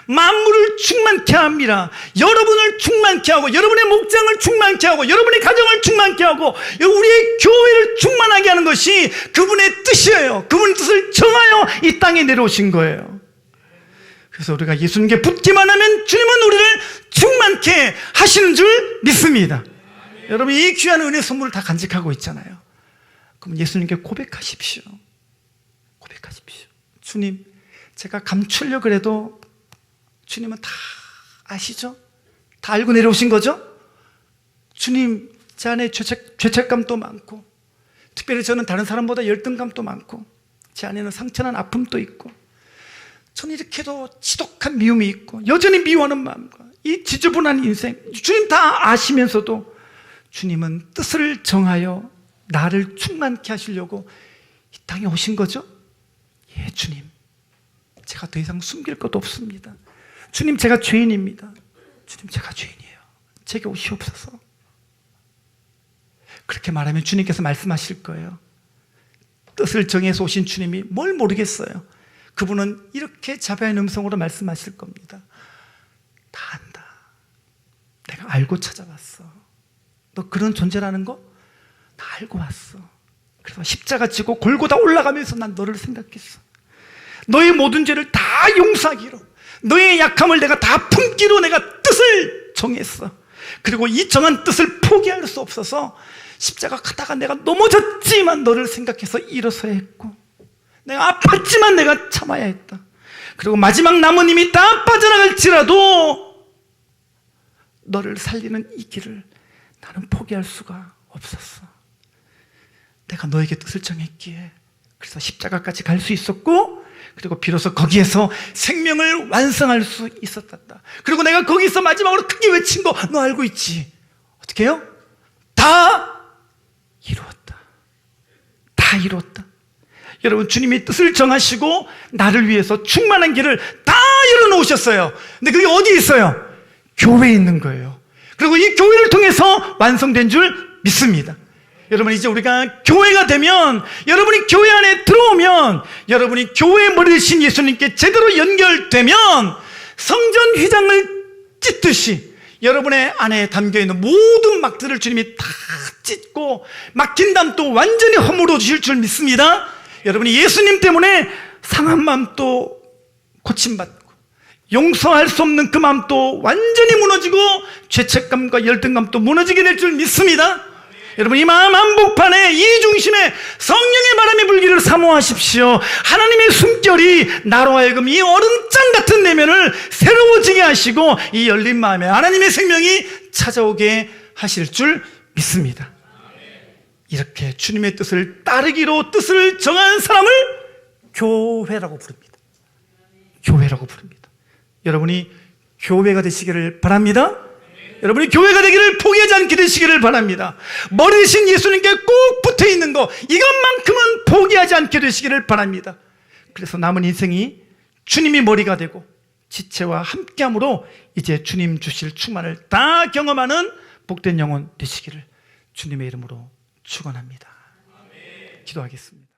만물을 충만케 합니다. 여러분을 충만케 하고 여러분의 목장을 충만케 하고 여러분의 가정을 충만케 하고 우리의 교회를 충만하게 하는 것이 그분의 뜻이에요. 그분의 뜻을 정하여 이 땅에 내려오신 거예요. 그래서 우리가 예수님께 붙기만 하면 주님은 우리를 충만케 하시는 줄 믿습니다. 여러분, 이 귀한 은혜 선물을 다 간직하고 있잖아요. 그럼 예수님께 고백하십시오. 고백하십시오. 주님, 제가 감추려고 해도 주님은 다 아시죠? 다 알고 내려오신 거죠? 주님, 제 안에 죄책감도 많고, 특별히 저는 다른 사람보다 열등감도 많고, 제 안에는 상처난 아픔도 있고, 저는 이렇게도 지독한 미움이 있고, 여전히 미워하는 마음과 이 지저분한 인생, 주님 다 아시면서도 주님은 뜻을 정하여 나를 충만케 하시려고 이 땅에 오신 거죠? 예, 주님, 제가 더 이상 숨길 것도 없습니다. 주님, 제가 죄인입니다. 주님, 제가 죄인이에요. 제게 오시옵소서. 그렇게 말하면 주님께서 말씀하실 거예요. 뜻을 정해서 오신 주님이 뭘 모르겠어요. 그분은 이렇게 자비한 음성으로 말씀하실 겁니다. 다 안다. 내가 알고 찾아왔어. 너 그런 존재라는 거 다 알고 왔어. 그래서 십자가 지고 골고다 올라가면서 난 너를 생각했어. 너의 모든 죄를 다 용서하기로, 너의 약함을 내가 다 품기로 내가 뜻을 정했어. 그리고 이 정한 뜻을 포기할 수 없어서 십자가 가다가 내가 넘어졌지만 너를 생각해서 일어서야 했고, 내가 아팠지만 내가 참아야 했다. 그리고 마지막 남은 힘이 다 빠져나갈지라도 너를 살리는 이 길을 나는 포기할 수가 없었어. 내가 너에게 뜻을 정했기에 그래서 십자가까지 갈 수 있었고, 그리고 비로소 거기에서 생명을 완성할 수 있었다. 그리고 내가 거기서 마지막으로 크게 외친 거 너 알고 있지? 어떻게 해요? 다 이루었다. 다 이루었다. 여러분, 주님이 뜻을 정하시고 나를 위해서 충만한 길을 다 열어놓으셨어요. 근데 그게 어디 있어요? 교회에 있는 거예요. 그리고 이 교회를 통해서 완성된 줄 믿습니다. 여러분, 이제 우리가 교회가 되면, 여러분이 교회 안에 들어오면, 여러분이 교회의 머리 되신 예수님께 제대로 연결되면 성전 휘장을 찢듯이 여러분의 안에 담겨있는 모든 막들을 주님이 다 찢고 막힌 담도 완전히 허물어 주실 줄 믿습니다. 여러분이 예수님 때문에 상한 마음도 고침받고 용서할 수 없는 그 마음도 완전히 무너지고 죄책감과 열등감도 무너지게 될 줄 믿습니다. 여러분, 이 마음 한복판에 이 중심에 성령의 바람이 불기를 사모하십시오. 하나님의 숨결이 나로 하여금 이 얼음장 같은 내면을 새로워지게 하시고 이 열린 마음에 하나님의 생명이 찾아오게 하실 줄 믿습니다. 이렇게 주님의 뜻을 따르기로 뜻을 정한 사람을 교회라고 부릅니다. 교회라고 부릅니다. 여러분이 교회가 되시기를 바랍니다. 여러분이 교회가 되기를 포기하지 않게 되시기를 바랍니다. 머리 대신 예수님께 꼭 붙어 있는 거, 이것만큼은 포기하지 않게 되시기를 바랍니다. 그래서 남은 인생이 주님이 머리가 되고 지체와 함께함으로 이제 주님 주실 충만을 다 경험하는 복된 영혼 되시기를 주님의 이름으로 축원합니다. 기도하겠습니다.